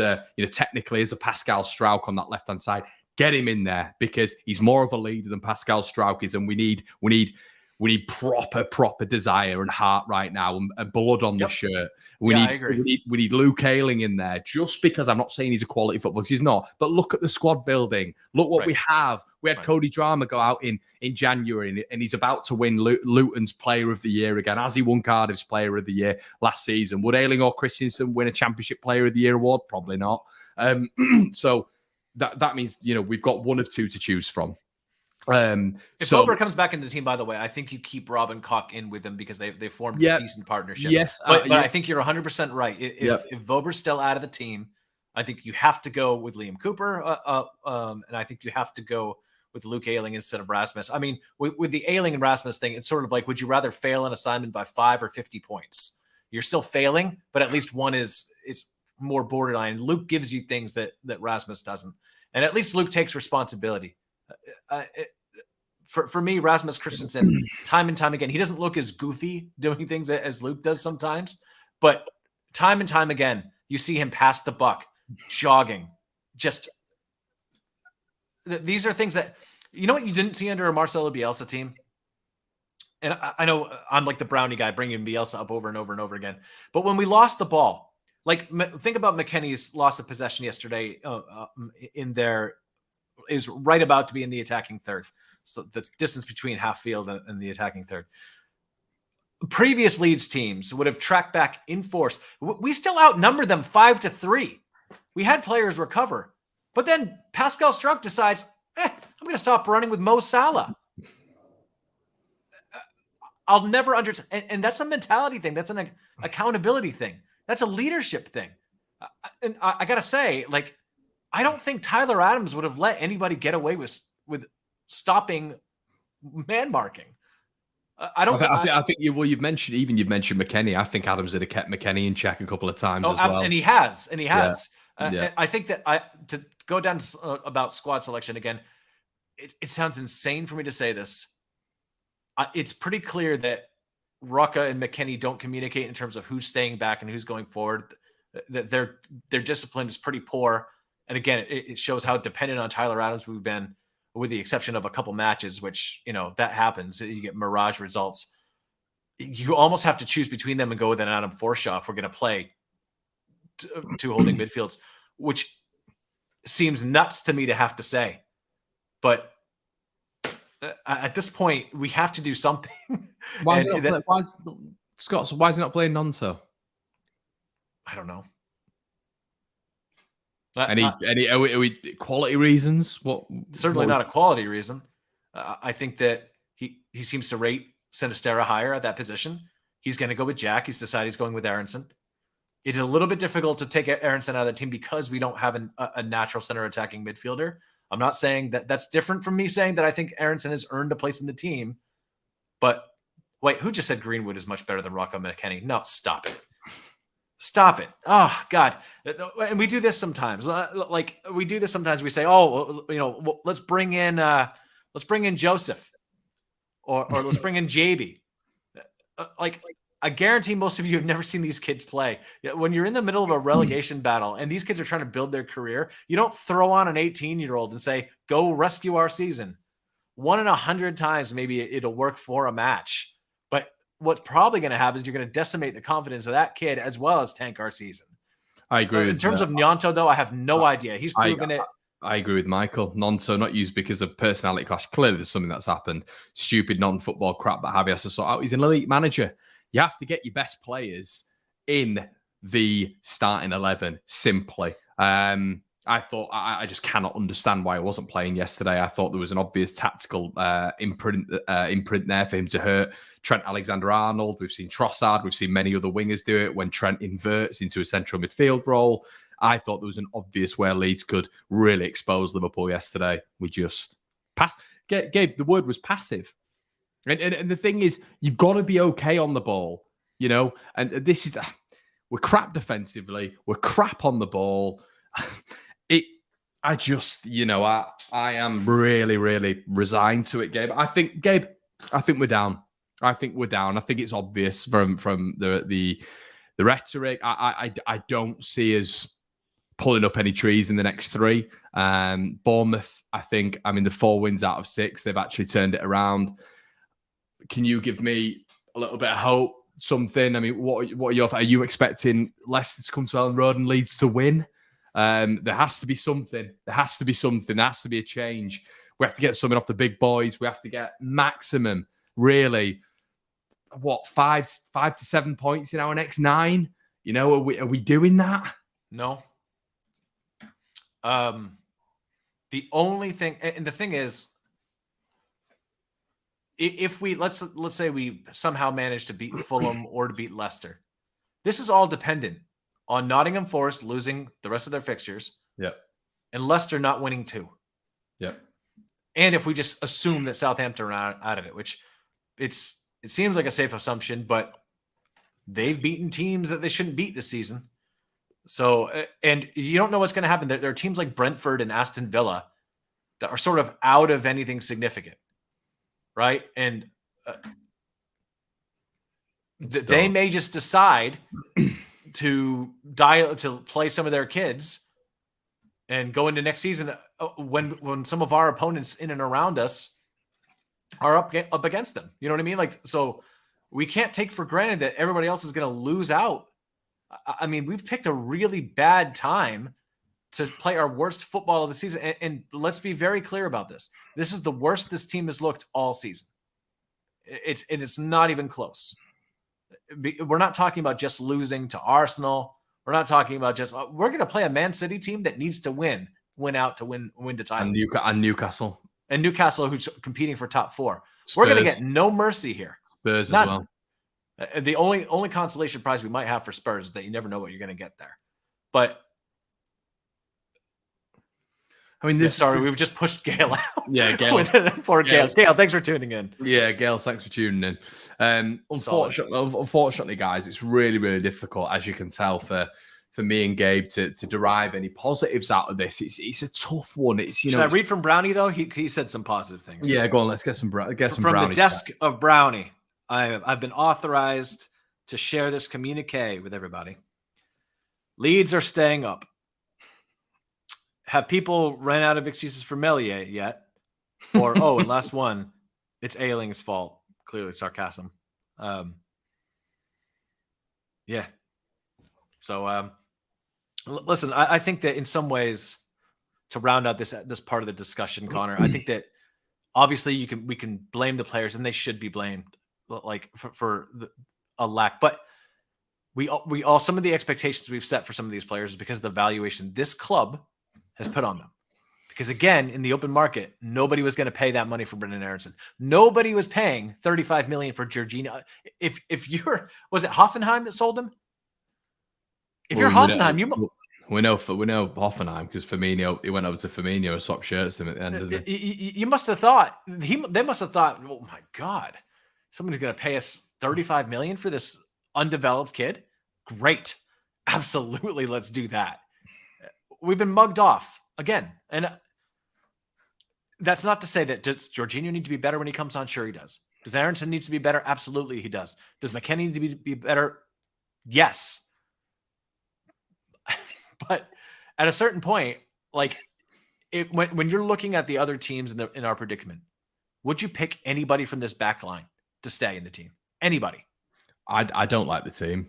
technically as a Pascal Struijk on that left-hand side, get him in there, because he's more of a leader than Pascal Struijk is, and we need We need proper desire and heart right now, and blood on the shirt. I agree. We need Luke Ayling in there, just because I'm not saying he's a quality footballer, because he's not. But look at the squad building. Look what we have. We had Cody Drama go out in January, and he's about to win Luton's Player of the Year again, as he won Cardiff's Player of the Year last season. Would Ayling or Christensen win a Championship Player of the Year award? Probably not. So that means, we've got one of two to choose from. If Ober comes back into the team, by the way, I think you keep Robin Koch in with them because they formed a decent partnership. Yes, but I think you're 100% right. If Vober's still out of the team, I think you have to go with Liam Cooper, and I think you have to go with Luke Ayling instead of Rasmus. I mean, with the Ayling and Rasmus thing, it's sort of like, would you rather fail an assignment by 5 or 50 points? You're still failing, but at least one is more borderline. Luke gives you things that Rasmus doesn't, and at least Luke takes responsibility. For me, Rasmus Christensen, time and time again, he doesn't look as goofy doing things as Luke does sometimes, but time and time again, you see him pass the buck, jogging. Just these are things that, what you didn't see under a Marcelo Bielsa team. And I know I'm like the brownie guy bringing Bielsa up over and over and over again. But when we lost the ball, like think about McKennie's loss of possession yesterday is right about to be in the attacking third. So the distance between half field and the attacking third. Previous Leeds teams would have tracked back in force. We still outnumbered them 5-3. We had players recover. But then Pascal Struck decides, I'm going to stop running with Mo Salah. I'll never understand. And that's a mentality thing. That's an accountability thing. That's a leadership thing. And I got to say, like, I don't think Tyler Adams would have let anybody get away with stopping man marking. I think you've mentioned McKennie. I think Adams would have kept McKennie in check a couple of times as well. And he has. I think that to go down about squad selection again, it sounds insane for me to say this. It's pretty clear that Rucka and McKennie don't communicate in terms of who's staying back and who's going forward. That their discipline is pretty poor. And again, it shows how dependent on Tyler Adams we've been, with the exception of a couple matches, which, that happens. You get mirage results. You almost have to choose between them and go with an Adam Forshaw if we're going to play two holding midfields, which seems nuts to me to have to say. But at this point, we have to do something. Why is he not playing Nonso? I don't know. Any are we quality reasons? Certainly not a quality reason. I think that he seems to rate Sinisterra higher at that position. He's going to go with Jack. He's decided he's going with Aronson. It's a little bit difficult to take Aronson out of the team because we don't have a natural center attacking midfielder. I'm not saying that that's different from me saying that I think Aronson has earned a place in the team. But wait, who just said Greenwood is much better than Rocco McKennie? No, stop it. Stop it. Oh, God. And we do this sometimes. We say, let's bring in Joseph or let's bring in JB. I guarantee most of you have never seen these kids play. When you're in the middle of a relegation battle and these kids are trying to build their career, you don't throw on an 18-year-old and say, go rescue our season. 1 in 100 times, maybe it'll work for a match. But what's probably going to happen is you're going to decimate the confidence of that kid as well as tank our season. I agree. In terms of Gnonto, though, I have no idea. He's proven it. I agree with Michael. Gnonto not used because of personality clash. Clearly, there's something that's happened. Stupid non-football crap that Javi has to sort out. He's an elite manager. You have to get your best players in the starting 11, simply. I just cannot understand why he wasn't playing yesterday. I thought there was an obvious tactical imprint there for him to hurt Trent Alexander-Arnold. We've seen Trossard. We've seen many other wingers do it when Trent inverts into a central midfield role. I thought there was an obvious where Leeds could really expose Liverpool yesterday. We just passed. Gabe, the word was passive. And the thing is, you've got to be okay on the ball, and this is, we're crap defensively. We're crap on the ball. I am really, really resigned to it, Gabe. I think we're down. I think it's obvious from the rhetoric. I don't see us pulling up any trees in the next 3. Bournemouth, the 4 wins out of 6. They've actually turned it around. can you give me a little bit of hope? Something. I mean, what are you expecting Leicester to come to Ellen Road and Leeds to win? There has to be something. There has to be something. There has to be a change. We have to get something off the big boys. We have to get maximum, really, 5 to 7 points in our next 9. You know, are we doing that? No. The only thing, and the thing is, if we let's say we somehow manage to beat Fulham or to beat Leicester, this is all dependent on Nottingham Forest losing the rest of their fixtures. Yep. And Leicester not winning 2. Yep. And if we just assume that Southampton are out of it, which it seems like a safe assumption, but they've beaten teams that they shouldn't beat this season. So, and you don't know what's going to happen. There are teams like Brentford and Aston Villa that are sort of out of anything significant, right? And they may just decide to play some of their kids and go into next season when some of our opponents in and around us are up against them. You know what I mean? Like, so we can't take for granted that everybody else is going to lose out. I mean, we've picked a really bad time to play our worst football of the season. And let's be very clear about this. This is the worst this team has looked all season. It's not even close. We're not talking about just losing to Arsenal. We're not talking about just we're going to play a Man City team that needs to win out to win the title. And Newcastle. And Newcastle, who's competing for top 4. Spurs. We're going to get no mercy here. Spurs as well. The only consolation prize we might have for Spurs is that you never know what you're going to get there. But I mean, we've just pushed Gail out. Yeah, Gail. Poor Gail. Gail, thanks for tuning in. Yeah, Gail, thanks for tuning in. Unfortunately, guys, it's really, really difficult, as you can tell, for me and Gabe to derive any positives out of this. It's a tough one. Should I read from Brownie though? He said some positive things. Yeah, go on. Let's get some from Brownie the desk of Brownie. I've been authorized to share this communique with everybody. Leeds are staying up. Have people ran out of excuses for Melier yet? Or, and last one, it's Ayling's fault. Clearly sarcasm. Yeah. So, listen, I think that in some ways, to round out this part of the discussion, Connor, I think that obviously we can blame the players, and they should be blamed, like for a lack. But we all some of the expectations we've set for some of these players is because of the valuation this club has put on them. Because again, in the open market, nobody was going to pay that money for Brendan Aronson. Nobody was paying $35 million for Jorginho. If you're, was it Hoffenheim that sold him? If you're Hoffenheim, we know Hoffenheim because Firmino, he went over to Firmino and swapped shirts with him at the end of the. You must have thought they must have thought, oh my God, somebody's going to pay us $35 million for this undeveloped kid. Great, absolutely, let's do that. We've been mugged off again, and that's not to say that does Jorginho need to be better when he comes on? Sure, he does. Does Aronson needs to be better? Absolutely, he does. Does McKennie need to be better? Yes. But at a certain point, like when you're looking at the other teams in our predicament, would you pick anybody from this back line to stay in the team? Anybody? I don't like the team.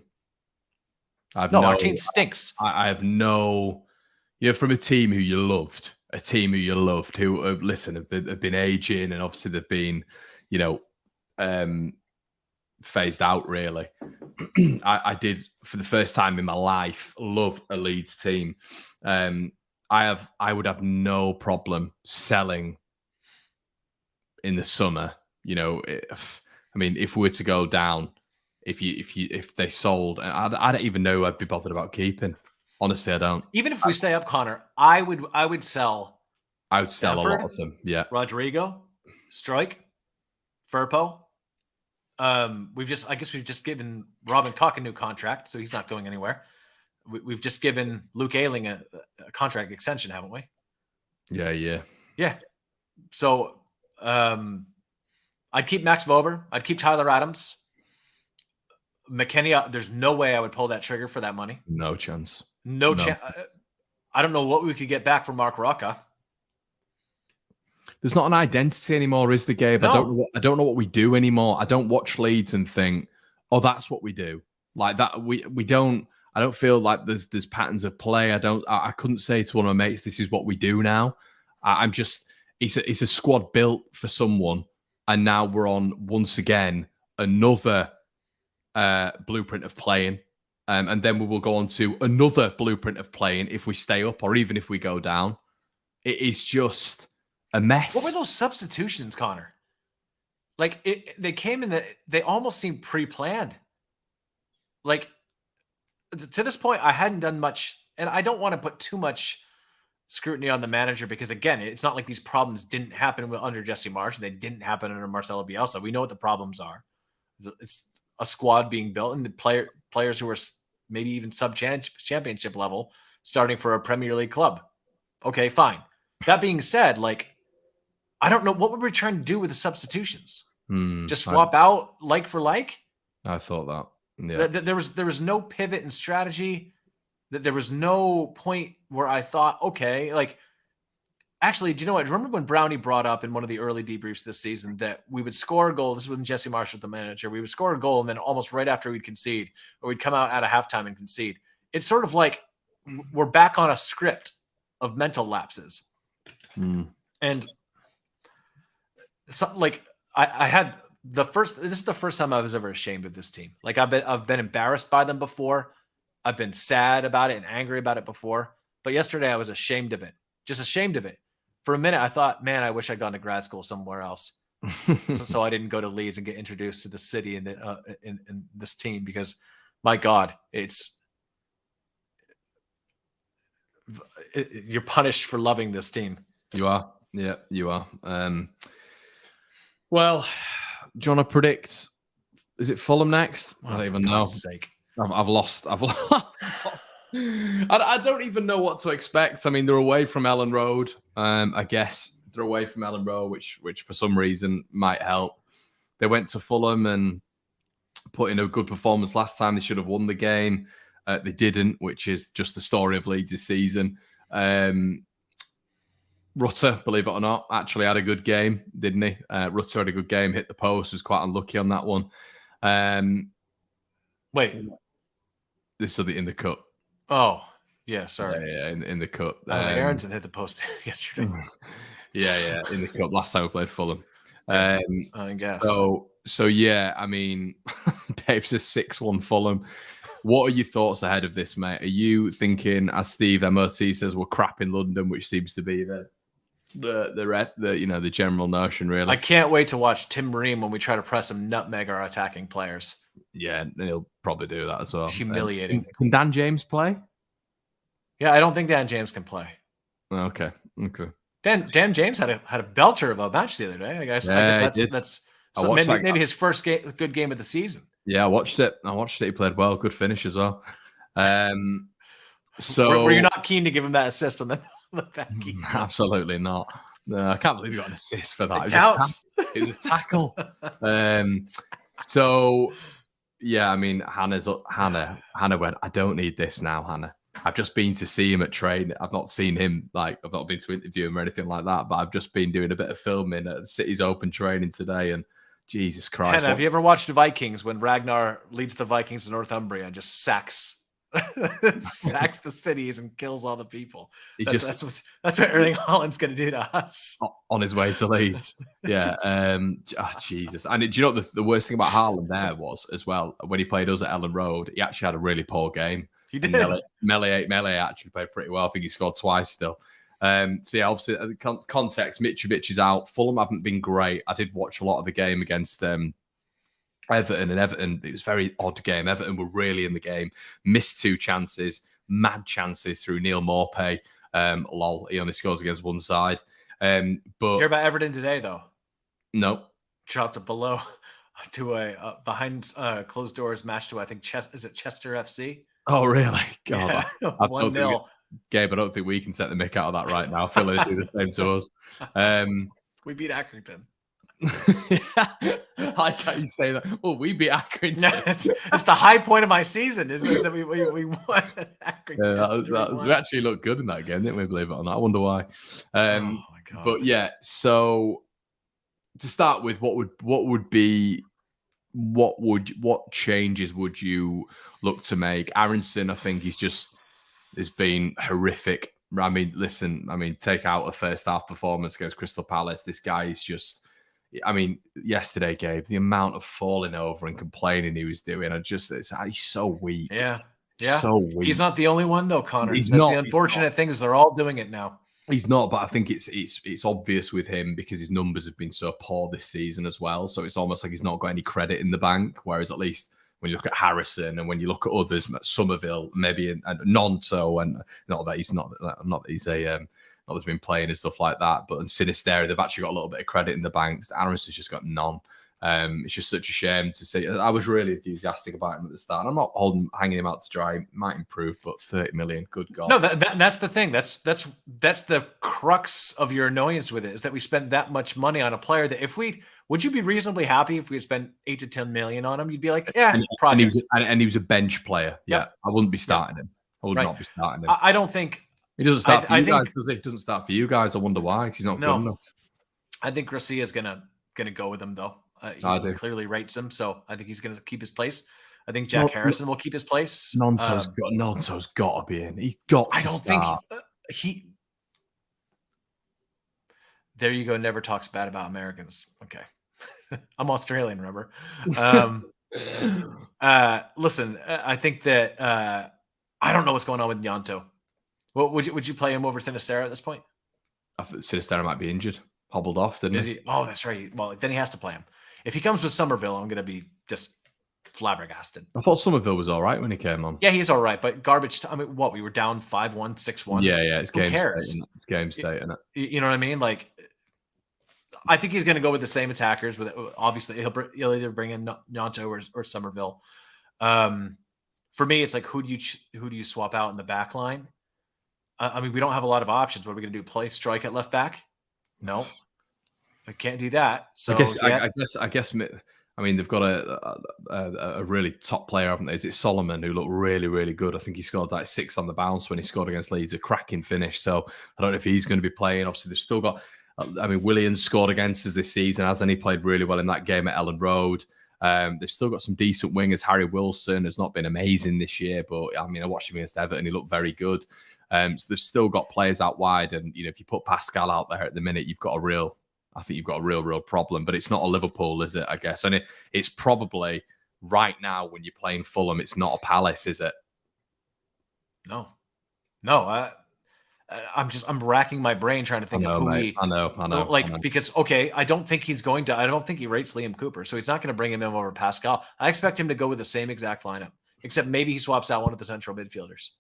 Our team stinks. I have no. You're from a team who you loved, who have been aging, and obviously they've been, phased out. Really, I did for the first time in my life love a Leeds team. I would have no problem selling in the summer. If we were to go down, if they sold, I don't even know who I'd be bothered about keeping. Honestly, I don't. Even if we stay up, Connor, I would sell. I would sell Stanford, a lot of them. Yeah, Rodrigo, Struijk, Firpo. We've just given Robin Koch a new contract, so he's not going anywhere. We've just given Luke Ayling a contract extension, haven't we? Yeah. So I'd keep Max Vober. I'd keep Tyler Adams. McKennie, there's no way I would pull that trigger for that money. No chance. No chance. I don't know what we could get back from Mark Rocca. There's not an identity anymore, is the Gabe? No. I don't know what we do anymore. I don't watch Leeds and think, oh, that's what we do. Like that, we don't. I don't feel like there's patterns of play. I couldn't say to one of my mates, this is what we do now. I'm just. It's a squad built for someone, and now we're on once again another blueprint of playing. And then we will go on to another blueprint of playing if we stay up or even if we go down. It is just a mess. What were those substitutions, Connor? Like they came in they almost seemed pre-planned. Like to this point, I hadn't done much, and I don't want to put too much scrutiny on the manager because again, it's not like these problems didn't happen under Jesse Marsch. They didn't happen under Marcelo Bielsa. We know what the problems are. It's a squad being built and the players who are maybe even sub-championship level starting for a Premier League club. Okay, fine. That being said, like, I don't know. What were we trying to do with the substitutions? Just swap out like for like? I thought that. Yeah. There was no pivot in strategy. There was no point where I thought, okay, like, actually, do you know what? Remember when Brownie brought up in one of the early debriefs this season that we would score a goal? This was when Jesse Marsch was the manager. We would score a goal, and then almost right after we'd concede, or we'd come out at a halftime and concede. It's sort of like we're back on a script of mental lapses. And so, like, I had this is the first time I was ever ashamed of this team. Like, I've been embarrassed by them before. I've been sad about it and angry about it before. But yesterday I was ashamed of it. Just ashamed of it. For a minute, I thought, man, I wish I'd gone to grad school somewhere else. so I didn't go to Leeds and get introduced to the city and in this team because, my God, you're punished for loving this team. You are. Yeah, you are. Well, do you want to predict? Is it Fulham next? I don't even know. Sake. I've lost. I don't even know what to expect. I mean, they're away from Ellen Road. I guess they're away from Ellen Road, which for some reason might help. They went to Fulham and put in a good performance last time. They should have won the game. They didn't, which is just the story of Leeds this season. Rutter, believe it or not, actually had a good game, didn't he? Rutter had a good game, hit the post, was quite unlucky on that one. Wait. This is in the cup. Oh, yeah, sorry. Yeah, in the cup. Aronson hit the post yesterday. yeah, in the cup. Last time we played Fulham. I guess. So yeah, I mean, Dave says 6-1 Fulham. What are your thoughts ahead of this, mate? Are you thinking, as Steve MOT says, we're crap in London, which seems to be the general notion, really? I can't wait to watch Tim Ream when we try to press him nutmeg our attacking players. Yeah, he'll probably do that as well. Humiliating. Can Dan James play? Yeah, I don't think Dan James can play. Okay. Dan James had a belter of a match the other day. I guess that's maybe his first good game of the season. Yeah, I watched it. He played well. Good finish as well. So were you not keen to give him that assist on the back? Absolutely not. No, I can't believe you got an assist for that. It was a tackle. So yeah, I mean, Hannah went, I don't need this now, Hannah. I've just been to see him at training. I've not seen him, I've not been to interview him or anything like that, but I've just been doing a bit of filming at City's open training today, and Jesus Christ. Hannah, have you ever watched the Vikings when Ragnar leads the Vikings to Northumbria and just sacks the cities and kills all the people? That's what Erling Haaland's going to do to us on his way to Leeds. Yeah. Jesus. And do you know what the worst thing about Haaland there was as well? When he played us at Ellen Road, he actually had a really poor game. He did. Melee actually played pretty well. I think he scored twice still. So yeah, obviously context, Mitrovic is out. Fulham haven't been great. I did watch a lot of the game against Everton, and Everton, it was a very odd game. Everton were really in the game. Missed 2 chances, mad chances through Neil Maupay. Lol, he only scores against one side. But hear about Everton today, though? No. Dropped it below to a behind closed doors match to, I think, is it Chester FC? Oh, really? God, yeah, 1-0. Gabe, I don't think we can set the mick out of that right now. I feel like they do the same to us. We beat Accrington. I like how you say that. Well, we beat Accrington. No, it's the high point of my season, isn't it? That we won Accrington. Yeah, we actually looked good in that game, didn't we? Believe it or not. I wonder why. Oh my God. But yeah, so to start with, what changes would you look to make? Aronson, I think has been horrific. I mean, listen, take out a first half performance against Crystal Palace. This guy is just, yesterday, Gabe, the amount of falling over and complaining he was doing, he's so weak. Yeah. So weak. He's not the only one though, Connor. He's That's not, the unfortunate thing is they're all doing it now. He's not, but I think it's obvious with him because his numbers have been so poor this season as well. So it's almost like he's not got any credit in the bank. Whereas at least when you look at Harrison and when you look at others, Somerville, maybe and Nonto, and not that he's been playing and stuff like that, but in Sinistera, they've actually got a little bit of credit in the banks. Aron's just got none. It's just such a shame to see. I was really enthusiastic about him at the start. I'm not hanging him out to dry. He might improve, but 30 million, good God. No, that's the thing. That's the crux of your annoyance with it, is that we spent that much money on a player that would you be reasonably happy if we had spent 8 to 10 million on him? You'd be like, yeah, project. And he was a bench player. Yeah, Yep. I wouldn't be starting him. I would not be starting him. I don't think he doesn't start for you guys, does he? He doesn't start for you guys. I wonder why, because he's not good enough. I think Garcia's gonna go with him though. He clearly rates him, so I think he's going to keep his place. I think Jack Harrison will keep his place. Nonto's got to be in. He's got to I don't start. think he. There you go. Never talks bad about Americans. Okay, I'm Australian. Remember? Listen, I think that I don't know what's going on with Nyanto. What would you play him over Sinistera at this point? I think Sinistera might be injured, hobbled off, didn't he? Oh, that's right. Well, then he has to play him. If he comes with Somerville, I'm going to be just flabbergasted. I thought Somerville was all right when he came on. Yeah, he's all right, but garbage. I mean, what, we were down 5-1, 6-1. Yeah, it's Who game cares? state. Game state, isn't it? You know what I mean? Like, I think he's going to go with the same attackers. With obviously, he'll either bring in Nyanto or Somerville. For me, it's like who do you swap out in the back line? I mean, we don't have a lot of options. What are we going to do? Play strike at left back? No. I can't do that. So I guess. I mean, they've got a really top player, haven't they? Is it Solomon, who looked really, really good? I think he scored like 6 on the bounce when he scored against Leeds, a cracking finish. So I don't know if he's going to be playing. Obviously, they've still got. I mean, Williams scored against us this season, hasn't he? Played really well in that game at Ellen Road. They've still got some decent wingers. Harry Wilson has not been amazing this year, but I mean, I watched him against Everton. He looked very good. So they've still got players out wide, and if you put Pascal out there at the minute, you've got a real problem. But it's not a Liverpool, is it? I guess, and it's probably right now when you're playing Fulham, it's not a Palace, is it? No. I'm racking my brain trying to think of who I know. Because I don't think he rates Liam Cooper, so he's not going to bring him in over Pascal. I expect him to go with the same exact lineup, except maybe he swaps out one of the central midfielders.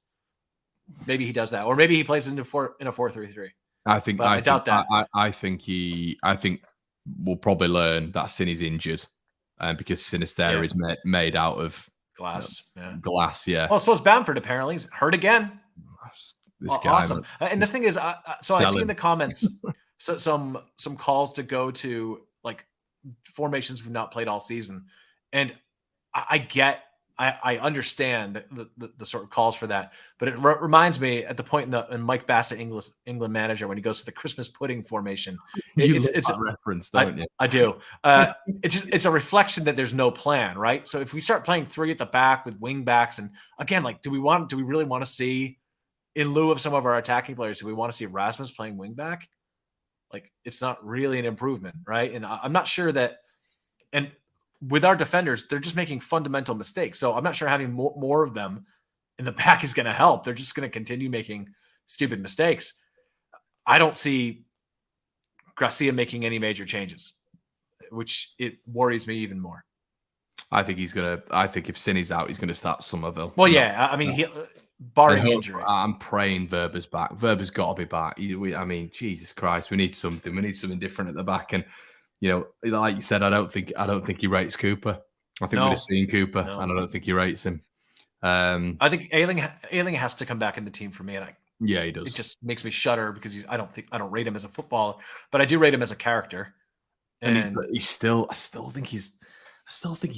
Maybe he does that, or maybe he plays in a 4-3-3. I doubt that. I think we'll probably learn that Sinny's injured, because Sinistera is made out of glass. Glass, yeah. Well, so is Bamford. Apparently, he's hurt again. This guy, awesome. And the thing is, I see in the comments some calls to go to like formations we've not played all season, and I understand the sort of calls for that, but it reminds me at the point in Mike Bassett, England manager, when he goes to the Christmas pudding formation. It's a reference, don't you? I do. It's a reflection that there's no plan, right? So if we start playing 3 at the back with wing backs, and again, like, do we really want to see, in lieu of some of our attacking players, do we want to see Rasmus playing wing back? Like, it's not really an improvement, right? And I'm not sure that, and with our defenders, they're just making fundamental mistakes. So I'm not sure having more of them in the back is going to help. They're just going to continue making stupid mistakes. I don't see Gracia making any major changes, which it worries me even more. I think if Sinny's out, he's going to start Somerville. Well, yeah. I mean, barring injury. I'm praying Verber's back. Verber's got to be back. I mean, Jesus Christ, we need something. We need something different at the back. And like you said, I don't think he rates Cooper. I think we'd have seen Cooper, and I don't think he rates him. I think Ayling has to come back in the team for me, and he does. It just makes me shudder because I don't rate him as a footballer, but I do rate him as a character. And I still think he's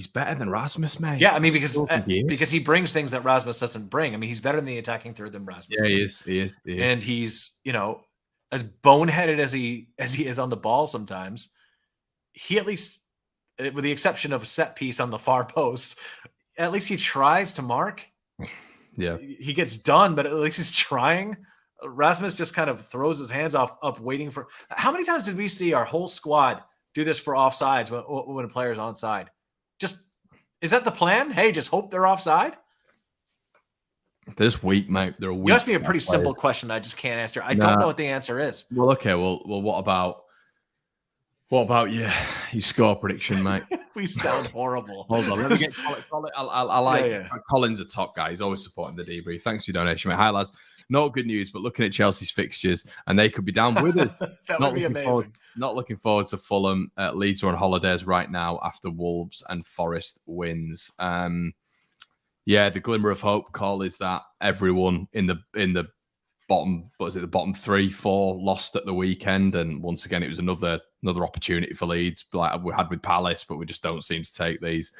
better than Rasmus, mate. Yeah, I mean, because he brings things that Rasmus doesn't bring. I mean, he's better in the attacking third than Rasmus. Yeah, he is. And he's as boneheaded as he is on the ball sometimes, he at least, with the exception of a set piece on the far post, at least he tries to mark. Yeah. He gets done, but at least he's trying. Rasmus just kind of throws his hands up, waiting for. How many times did we see our whole squad do this for offsides when a player's onside? Just, is that the plan? Hey, just hope they're offside? They're just weak, mate. They're weak. You asked me a pretty simple question I just can't answer. I don't know what the answer is. Well, okay. Well, what about your score prediction, mate? We sound horrible. Hold on, let me get Colin. I like Colin's a top guy. He's always supporting the debrief. Thanks for your donation, mate. Hi, lads. Not good news, but looking at Chelsea's fixtures, and they could be down with us. That would be amazing. Not looking forward to Fulham. Leeds are on holidays right now after Wolves and Forest wins. Yeah, the glimmer of hope, Col, is that everyone in the bottom, the bottom 3-4 lost at the weekend, and once again it was another opportunity for Leeds, like we had with Palace, but we just don't seem to take these.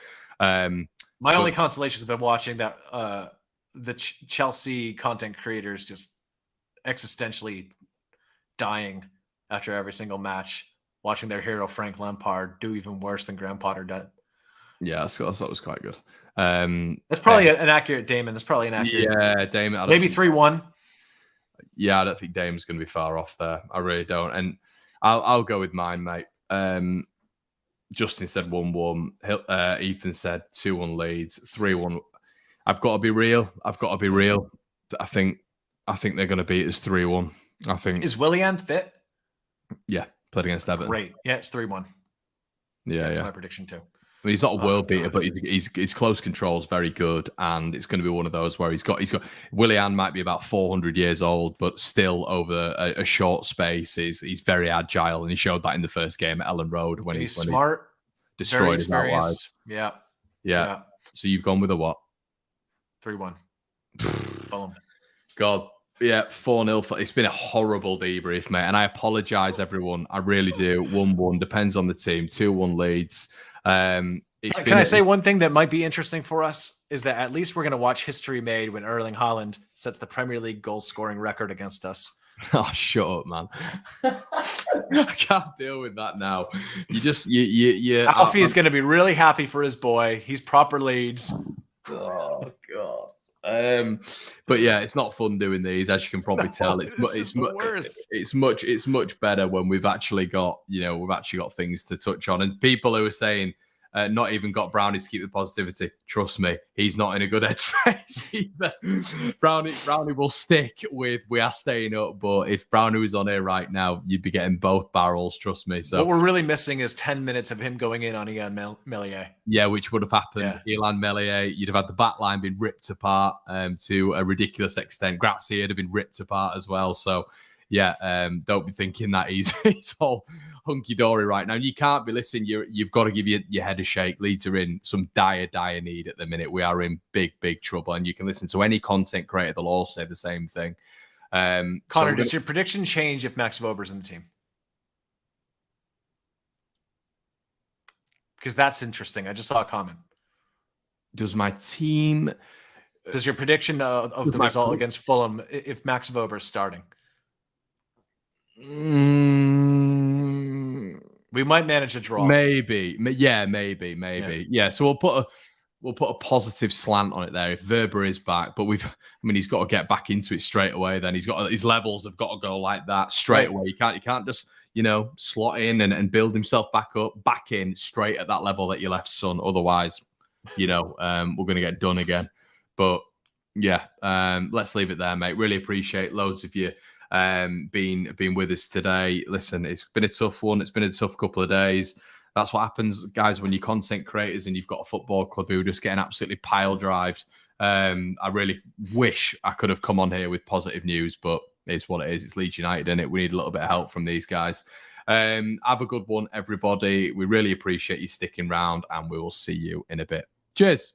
My only consolation has been watching that the Chelsea content creators just existentially dying after every single match, watching their hero Frank Lampard do even worse than Graham Potter did. Yeah, that was quite good. That's probably an accurate Damon. That's probably an accurate. Yeah, Damon. Maybe 3-1. Yeah, I don't think Dame's going to be far off there. I really don't. And I'll go with mine, mate. Justin said 1-1. Ethan said 2-1 Leeds, 3-1. I've got to be real. I think they're going to beat us 3-1. I think. Is Willian fit? Yeah, played against Everton. Great. Yeah, it's 3-1. Yeah. That's my prediction too. I mean, he's not a world beater, but his close control is very good, and it's going to be one of those where he's got Willian might be about 400 years old, but still over a short space he's very agile, and he showed that in the first game at Ellen Road when he's smart, he destroyed his out wide. Yeah. So you've gone with a what? 3-1. Fulham. God. Yeah, 4-0. It's been a horrible debrief, mate, and I apologise, everyone. I really do. 1-1 depends on the team. 2-1 Leeds. Can I say one thing that might be interesting for us is that at least we're going to watch history made when Erling Haaland sets the Premier League goal scoring record against us. Oh, shut up, man. I can't deal with that now. You Alfie's going to be really happy for his boy. He's proper Leeds. Oh, God. But yeah, it's not fun doing these, as you can probably tell. It's much better when we've actually got things to touch on. And people who are saying not even got Brownie to keep the positivity, trust me, he's not in a good headspace either. Brownie will stick with we are staying up, but if Brownie was on here right now, you'd be getting both barrels, trust me. So what we're really missing is 10 minutes of him going in on Ian Meslier. Yeah, which would have happened. Yeah. Ilan Meslier, you'd have had the back line been ripped apart to a ridiculous extent. Grazie would have been ripped apart as well. So yeah, don't be thinking that he's all hunky-dory right now. And you can't be listening. You've got to give your head a shake. Leeds are in some dire need at the minute. We are in big trouble. And you can listen to any content creator. They'll all say the same thing. Connor, does your prediction change if Max Wober's in the team? Because that's interesting. I just saw a comment. Does my team... Does your prediction of the result against Fulham, if Max Wober is starting? We might manage a draw. Maybe. Yeah. So we'll put a positive slant on it there if Verber is back. But he's got to get back into it straight away. Then his levels have got to go like that straight away. You can't just slot in and build himself back in straight at that level that you left, son. Otherwise, we're going to get done again. But yeah, let's leave it there, mate. Really appreciate loads of you being with us today. Listen, it's been a tough one. It's been a tough couple of days. That's what happens, guys, when you're content creators and you've got a football club who are just getting absolutely pile drived. I really wish I could have come on here with positive news, but it's what it is. It's Leeds United, isn't it? We need a little bit of help from these guys. Have a good one, everybody. We really appreciate you sticking around, and we will see you in a bit. Cheers.